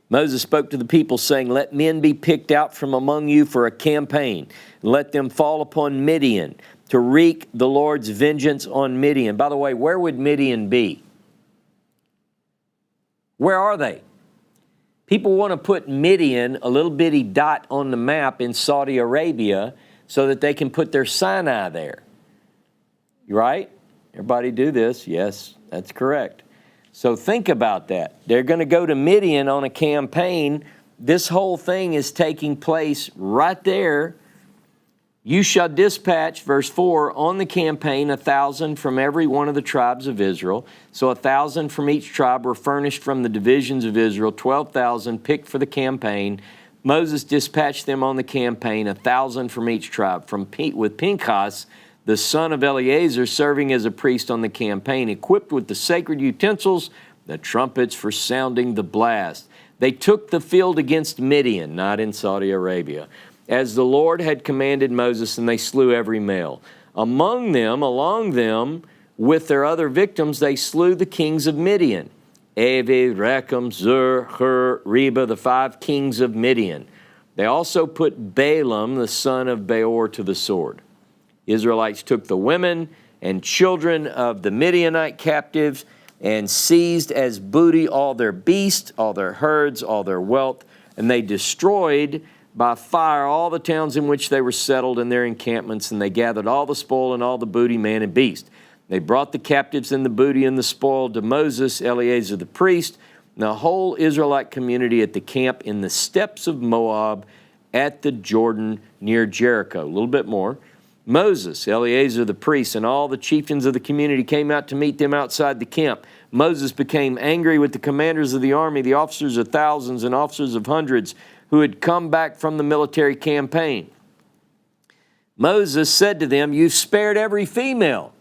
Moses spoke to the people, saying, let men be picked out from among you for a campaign. Let them fall upon Midian to wreak the Lord's vengeance on Midian. By the way, where would Midian be? Where are they? People want to put Midian, a little bitty dot on the map in Saudi Arabia, so that they can put their Sinai there. Right? Everybody do this? Yes, that's correct. So think about that. They're going to go to Midian on a campaign. This whole thing is taking place right there. You shall dispatch, verse 4, on the campaign 1,000 from every one of the tribes of Israel. So 1,000 from each tribe were furnished from the divisions of Israel, 12,000 picked for the campaign. Moses dispatched them on the campaign, 1,000 from each tribe, with Pinchas, the son of Eleazar, serving as a priest on the campaign, equipped with the sacred utensils, the trumpets for sounding the blast. They took the field against Midian, not in Saudi Arabia, as the Lord had commanded Moses, and they slew every male. Along them, with their other victims, they slew the kings of Midian, Evi, Rechem, Zur, Hur, Reba, the 5 kings of Midian. They also put Balaam, the son of Peor, to the sword. Israelites took the women and children of the Midianite captives and seized as booty all their beasts, all their herds, all their wealth, and they destroyed by fire all the towns in which they were settled and their encampments, and they gathered all the spoil and all the booty, man and beast. They brought the captives and the booty and the spoil to Moses, Eleazar the priest, and the whole Israelite community at the camp in the steppes of Moab at the Jordan near Jericho. A little bit more. Moses, Eleazar the priest, and all the chieftains of the community came out to meet them outside the camp. Moses became angry with the commanders of the army, the officers of thousands and officers of hundreds, who had come back from the military campaign. Moses said to them, "You've spared every female.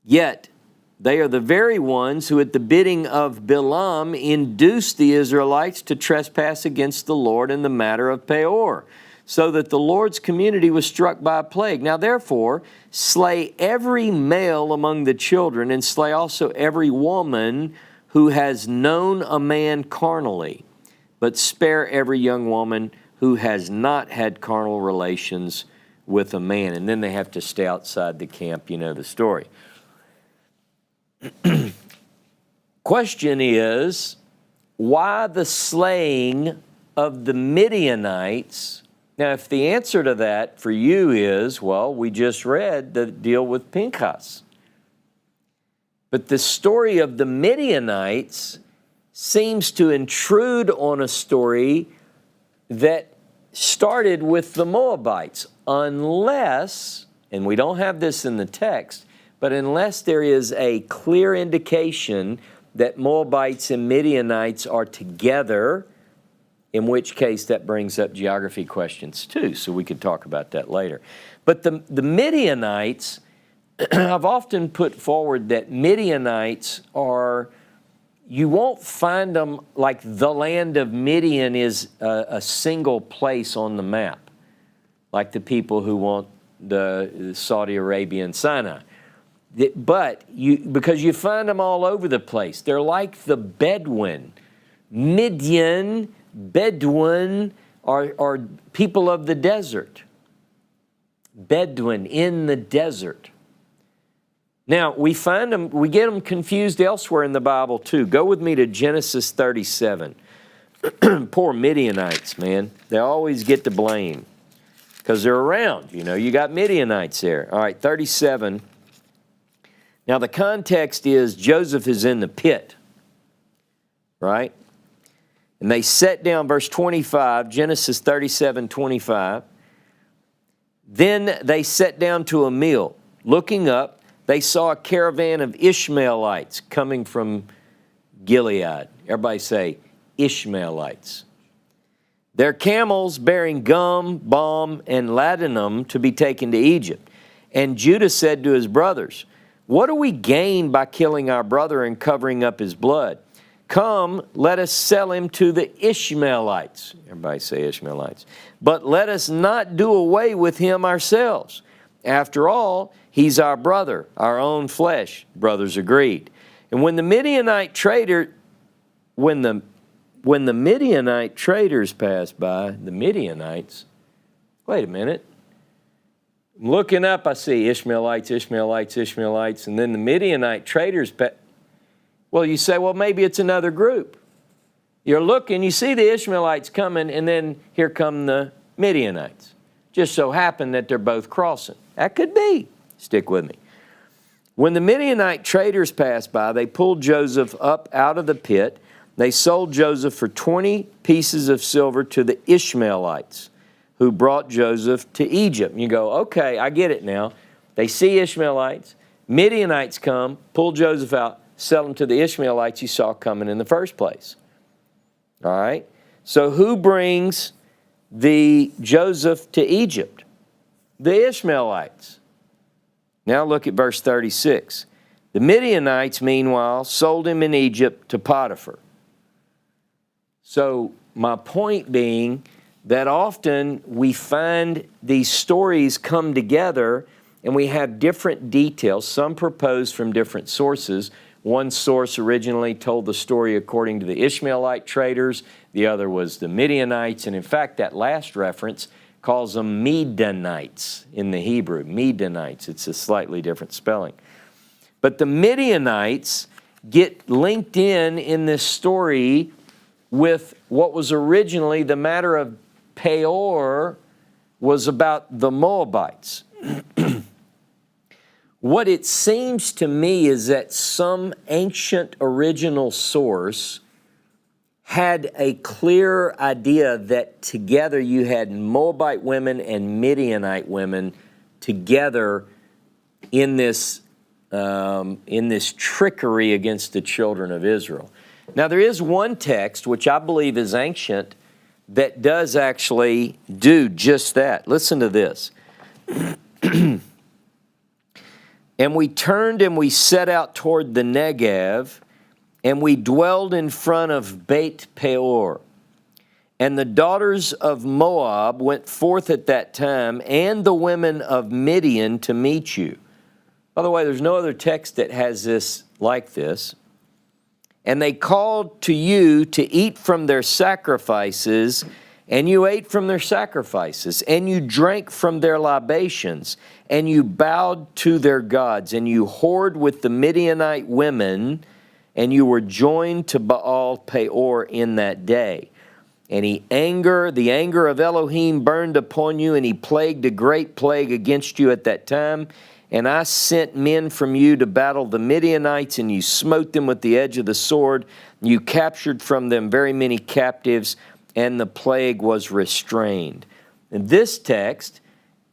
Yet they are the very ones who at the bidding of Balaam induced the Israelites to trespass against the Lord in the matter of Peor, so that the Lord's community was struck by a plague. Now therefore, slay every male among the children, and slay also every woman who has known a man carnally, but spare every young woman who has not had carnal relations with a man." And then they have to stay outside the camp. You know the story. Question is, why the slaying of the Midianites? Now, if the answer to that for you is, well, we just read the deal with Pinchas. But the story of the Midianites seems to intrude on a story that started with the Moabites, unless, and we don't have this in the text, but unless there is a clear indication that Moabites and Midianites are together, in which case that brings up geography questions too, so we could talk about that later. But the Midianites, I've often put forward that Midianites are, you won't find them like the land of Midian is a single place on the map, like the people who want the Saudi Arabia and Sinai. But because you find them all over the place. They're like the Bedouin. Midian, Bedouin are people of the desert. Bedouin in the desert. Now, we find them, we get them confused elsewhere in the Bible too. Go with me to Genesis 37. Poor Midianites, man. They always get the blame because they're around. You know, you got Midianites there. All right, 37. Now, the context is Joseph is in the pit, right? And they set down, verse 25, Genesis 37:25. Then they sat down to a meal. Looking up, they saw a caravan of Ishmaelites coming from Gilead. Everybody say, Ishmaelites. Their camels bearing gum, balm, and ladanum to be taken to Egypt. And Judah said to his brothers, "What do we gain by killing our brother and covering up his blood? Come, let us sell him to the Ishmaelites." Everybody say Ishmaelites. "But let us not do away with him ourselves. After all, he's our brother, our own flesh." Brothers agreed. And when the Midianite traders passed by, the Midianites, wait a minute. I'm looking up, I see Ishmaelites, Ishmaelites, Ishmaelites, and then the Midianite traders. Well, you say, well, maybe it's another group. You're looking, you see the Ishmaelites coming, and then here come the Midianites. Just so happened that they're both crossing. That could be. Stick with me. When the Midianite traders passed by, they pulled Joseph up out of the pit. They sold Joseph for 20 pieces of silver to the Ishmaelites, who brought Joseph to Egypt. And you go, okay, I get it now. They see Ishmaelites, Midianites come, pull Joseph out, sell him to the Ishmaelites you saw coming in the first place. All right? So who brings the Joseph to Egypt? The Ishmaelites. Now look at verse 36. The Midianites, meanwhile, sold him in Egypt to Potiphar. So my point being that often we find these stories come together and we have different details, some proposed from different sources, One source originally told the story according to the Ishmaelite traders. The other was the Midianites. And in fact, that last reference calls them Midianites in the Hebrew. Midianites. It's a slightly different spelling. But the Midianites get linked in this story with what was originally the matter of Peor was about the Moabites. What it seems to me is that some ancient original source had a clear idea that together you had Moabite women and Midianite women together in this trickery against the children of Israel. Now, there is one text, which I believe is ancient, that does actually do just that. Listen to this. And we turned and we set out toward the Negev, and we dwelled in front of Beit Peor. And the daughters of Moab went forth at that time, and the women of Midian to meet you. By the way, there's no other text that has this like this. And they called to you to eat from their sacrifices, and you ate from their sacrifices, and you drank from their libations, and you bowed to their gods, and you whored with the Midianite women, and you were joined to Baal Peor in that day. And the anger of Elohim burned upon you, and he plagued a great plague against you at that time. And I sent men from you to battle the Midianites, and you smote them with the edge of the sword. You captured from them very many captives, and the plague was restrained. And this text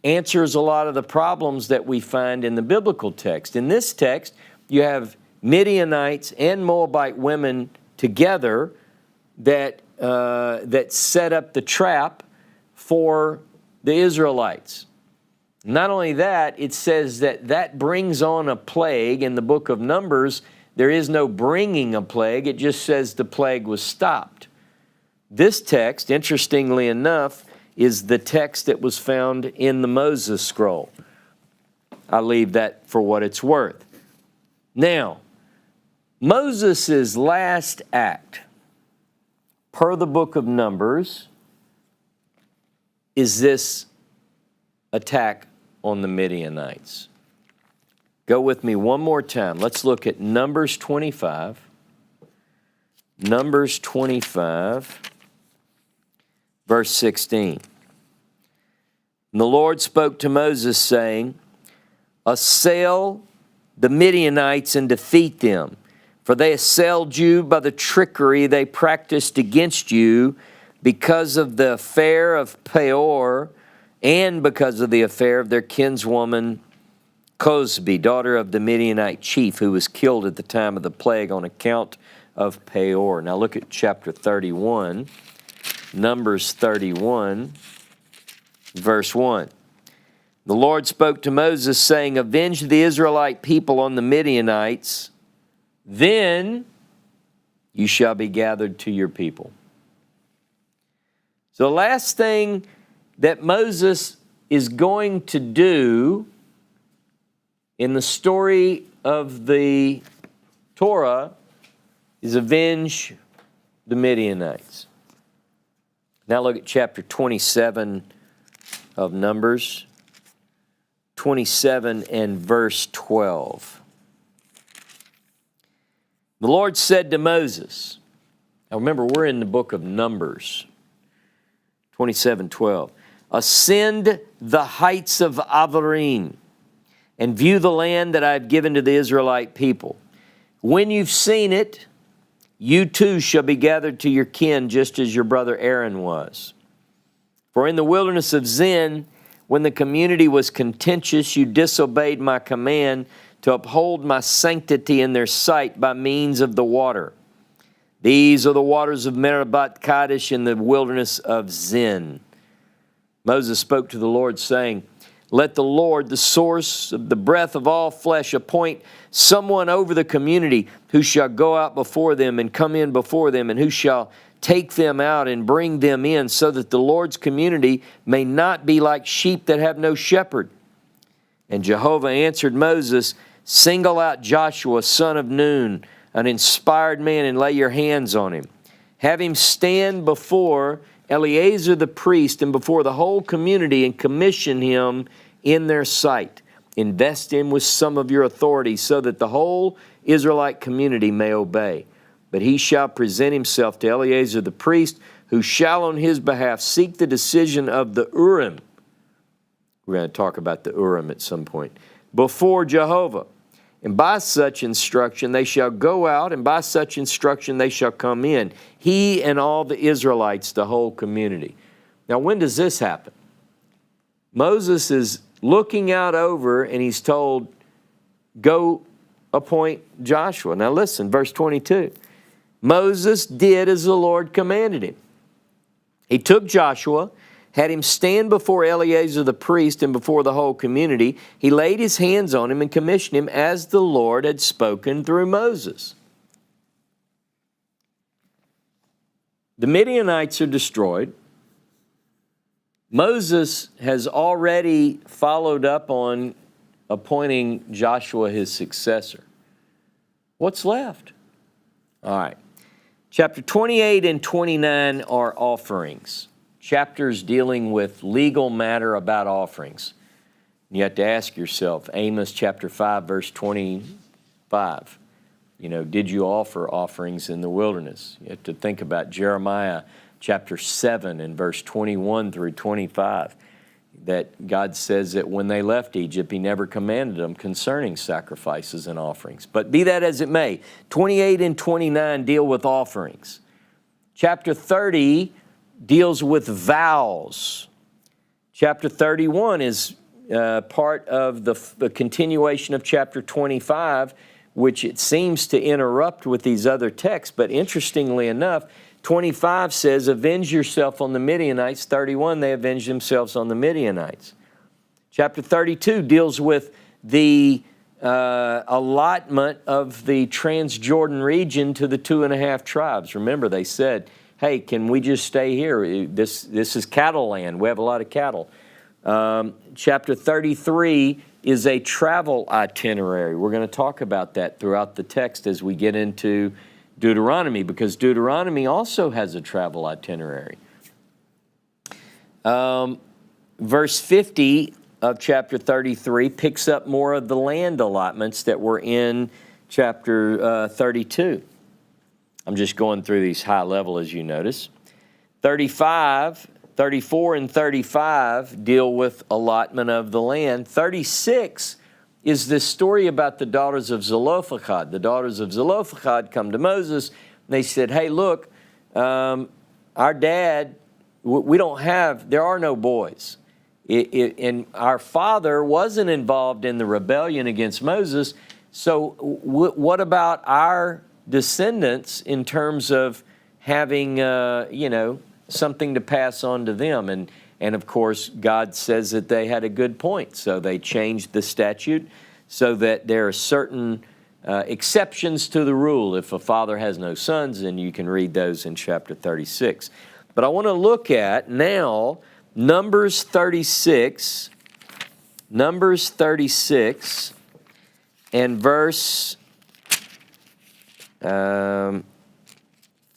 answers a lot of the problems that we find in the biblical text. In this text, you have Midianites and Moabite women together that set up the trap for the Israelites. Not only that, it says that brings on a plague. In the book of Numbers, there is no bringing a plague. It just says the plague was stopped. This text, interestingly enough, is the text that was found in the Moses scroll. I leave that for what it's worth. Now, Moses' last act, per the book of Numbers, is this attack on the Midianites. Go with me one more time. Let's look at Numbers 25. Numbers 25, verse 16. And the Lord spoke to Moses, saying, assail the Midianites and defeat them, for they assailed you by the trickery they practiced against you because of the affair of Peor, and because of the affair of their kinswoman Cosbi, daughter of the Midianite chief, who was killed at the time of the plague on account of Peor. Now look at chapter 31, Numbers 31, verse 1. The Lord spoke to Moses, saying, avenge the Israelite people on the Midianites, then you shall be gathered to your people. So the last thing that Moses is going to do in the story of the Torah is avenge the Midianites. Now look at chapter 27 of Numbers, 27 and verse 12. The Lord said to Moses, now remember, we're in the book of Numbers, 27:12. Ascend the heights of Avarim and view the land that I have given to the Israelite people. When you've seen it, you too shall be gathered to your kin, just as your brother Aaron was. For in the wilderness of Zin, when the community was contentious, you disobeyed my command to uphold my sanctity in their sight by means of the water. These are the waters of Meribah Kadesh in the wilderness of Zin. Moses spoke to the Lord, saying, let the Lord, the source of the breath of all flesh, appoint someone over the community who shall go out before them and come in before them, and who shall take them out and bring them in, so that the Lord's community may not be like sheep that have no shepherd. And Jehovah answered Moses, single out Joshua, son of Nun, an inspired man, and lay your hands on him. Have him stand before Eleazar the priest and before the whole community and commission him in their sight. Invest him with some of your authority so that the whole Israelite community may obey. But he shall present himself to Eleazar the priest, who shall on his behalf seek the decision of the Urim. We're going to talk about the Urim at some point. Before Jehovah. And by such instruction they shall go out, and by such instruction they shall come in. He and all the Israelites, the whole community. Now, when does this happen? Moses is looking out over, and he's told, go appoint Joshua. Now listen, verse 22. Moses did as the Lord commanded him. He took Joshua, had him stand before Eleazar the priest and before the whole community. He laid his hands on him and commissioned him as the Lord had spoken through Moses. The Midianites are destroyed. Moses has already followed up on appointing Joshua his successor. What's left? All right. Chapter 28 and 29 are offerings. Chapters dealing with legal matter about offerings. You have to ask yourself, Amos chapter 5, verse 25. Did you offer offerings in the wilderness? You have to think about Jeremiah chapter 7 and verse 21 through 25. That God says that when they left Egypt, He never commanded them concerning sacrifices and offerings. But be that as it may, 28 and 29 deal with offerings. Chapter 30 deals with vows. Chapter 31 is part of the continuation of chapter 25, which it seems to interrupt with these other texts. But interestingly enough, 25 says, avenge yourself on the Midianites. 31, they avenge themselves on the Midianites. Chapter 32 deals with the allotment of the Transjordan region to the 2.5 tribes. Remember, they said, hey, can we just stay here? This is cattle land. We have a lot of cattle. Chapter 33 is a travel itinerary. We're going to talk about that throughout the text as we get into Deuteronomy, because Deuteronomy also has a travel itinerary. Verse 50 of chapter 33 picks up more of the land allotments that were in chapter 32. I'm just going through these high level, as you notice. 34 and 35 deal with allotment of the land. 36 is this story about the daughters of Zelophehad. The daughters of Zelophehad come to Moses, and they said, hey, look, our dad, there are no boys. And our father wasn't involved in the rebellion against Moses, so what about our descendants in terms of having, something to pass on to them? And of course, God says that they had a good point. So they changed the statute so that there are certain exceptions to the rule. If a father has no sons, then you can read those in chapter 36. But I want to look at now Numbers 36 and verse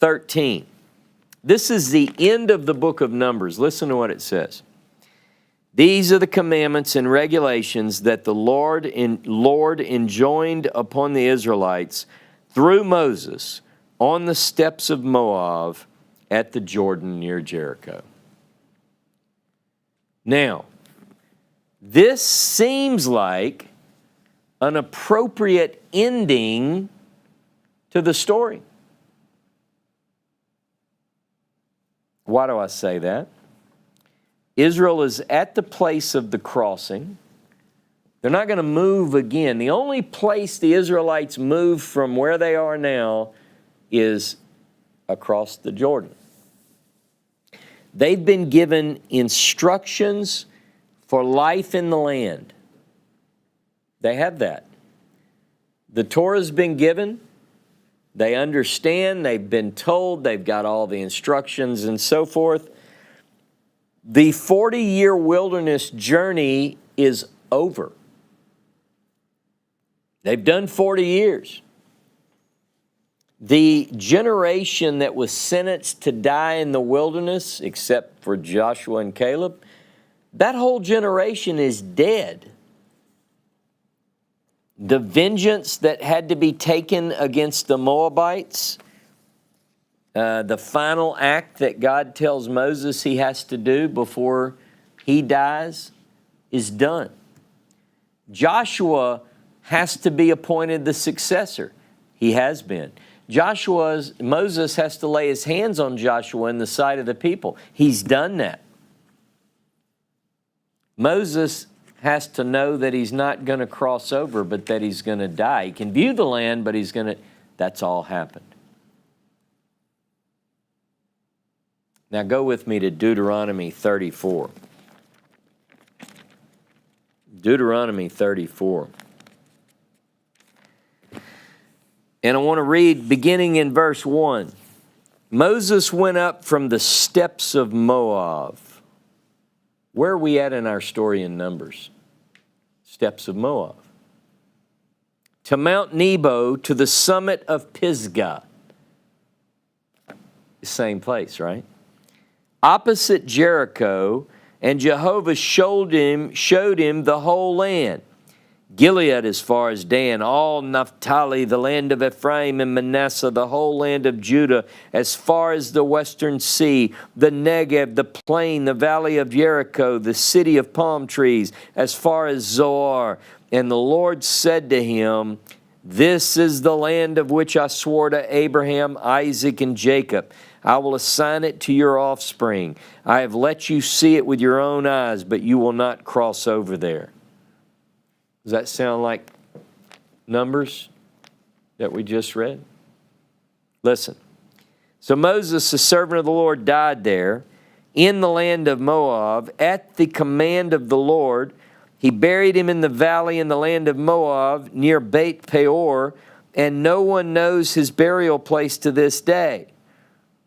13. This is the end of the book of Numbers. Listen to what it says. These are the commandments and regulations that the Lord enjoined upon the Israelites through Moses on the steps of Moab at the Jordan near Jericho. Now, this seems like an appropriate ending to the story. Why do I say that? Israel is at the place of the crossing. They're not going to move again. The only place the Israelites move from where they are now is across the Jordan. They've been given instructions for life in the land. They have that. The Torah's been given. They understand. They've been told. They've got all the instructions and so forth. The 40-year wilderness journey is over. They've done 40 years. The generation that was sentenced to die in the wilderness, except for Joshua and Caleb, that whole generation is dead. The vengeance that had to be taken against the Moabites, the final act that God tells Moses he has to do before he dies, is done. Joshua has to be appointed the successor. He has been. Moses has to lay his hands on Joshua in the sight of the people. He's done that. Moses has to know that he's not going to cross over, but that he's going to die. He can view the land, but that's all happened. Now go with me to Deuteronomy 34. Deuteronomy 34. And I want to read beginning in verse 1. Moses went up from the steppes of Moab. Where are we at in our story in Numbers? Steppes of Moab. To Mount Nebo, to the summit of Pisgah. Same place, right? Opposite Jericho, and Jehovah showed him the whole land. Gilead as far as Dan, all Naphtali, the land of Ephraim and Manasseh, the whole land of Judah, as far as the western sea, the Negev, the plain, the valley of Jericho, the city of palm trees, as far as Zoar. And the Lord said to him, "This is the land of which I swore to Abraham, Isaac, and Jacob. I will assign it to your offspring. I have let you see it with your own eyes, but you will not cross over there." Does that sound like Numbers that we just read? Listen. So Moses, the servant of the Lord, died there in the land of Moab at the command of the Lord. He buried him in the valley in the land of Moab near Beit Peor, and no one knows his burial place to this day.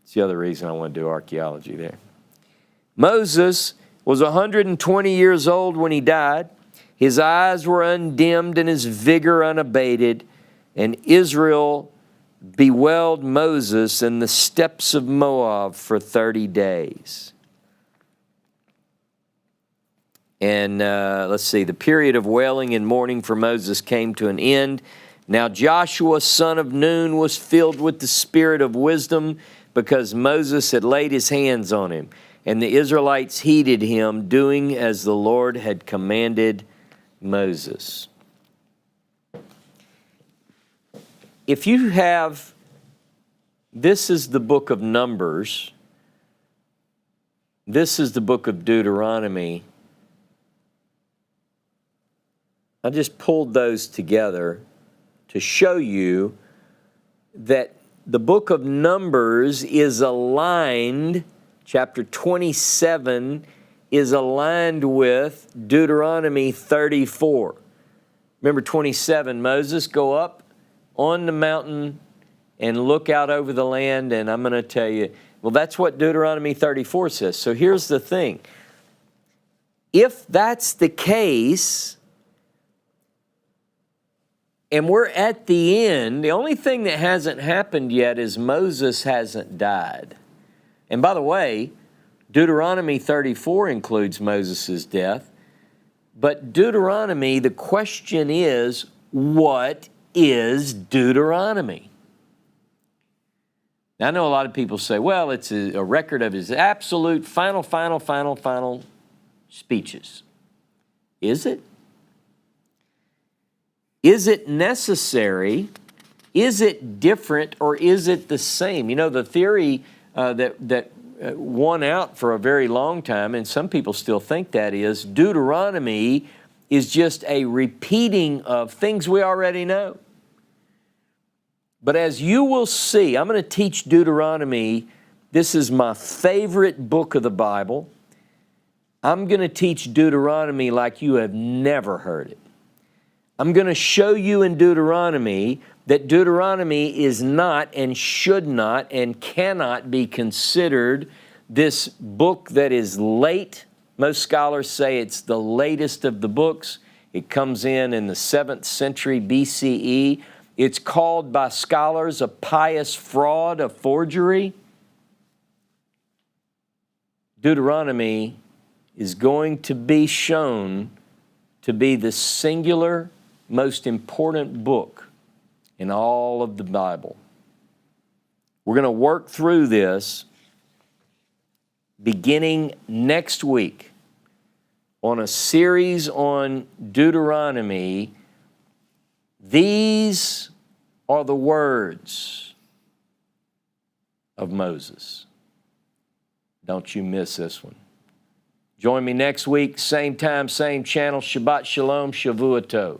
That's the other reason I want to do archaeology there. Moses was 120 years old when he died. His eyes were undimmed and his vigor unabated, and Israel bewailed Moses in the steppes of Moab for 30 days. And let's see, the period of wailing and mourning for Moses came to an end. Now Joshua, son of Nun, was filled with the spirit of wisdom because Moses had laid his hands on him. And the Israelites heeded him, doing as the Lord had commanded Moses. If you have, this is the book of Numbers, this is the book of Deuteronomy. I just pulled those together to show you that the book of Numbers is aligned, chapter 27 is aligned with Deuteronomy 34. Remember 27, Moses, go up on the mountain and look out over the land, and I'm going to tell you, well, that's what Deuteronomy 34 says. So here's the thing. If that's the case, and we're at the end, the only thing that hasn't happened yet is Moses hasn't died. And by the way, Deuteronomy 34 includes Moses' death. But Deuteronomy, the question is, what is Deuteronomy? Now, I know a lot of people say, well, it's a record of his absolute final speeches. Is it? Is it necessary? Is it different, or is it the same? You know, the theory that won out for a very long time, and some people still think that is, Deuteronomy is just a repeating of things we already know. But as you will see, I'm going to teach Deuteronomy. This is my favorite book of the Bible. I'm going to teach Deuteronomy like you have never heard it. I'm going to show you in Deuteronomy that Deuteronomy is not and should not and cannot be considered this book that is late. Most scholars say it's the latest of the books. It comes in the 7th century BCE. It's called by scholars a pious fraud, a forgery. Deuteronomy is going to be shown to be the singular, most important book in all of the Bible. We're going to work through this beginning next week on a series on Deuteronomy. These are the words of Moses. Don't you miss this one. Join me next week, same time, same channel. Shabbat Shalom, Shavua Tov.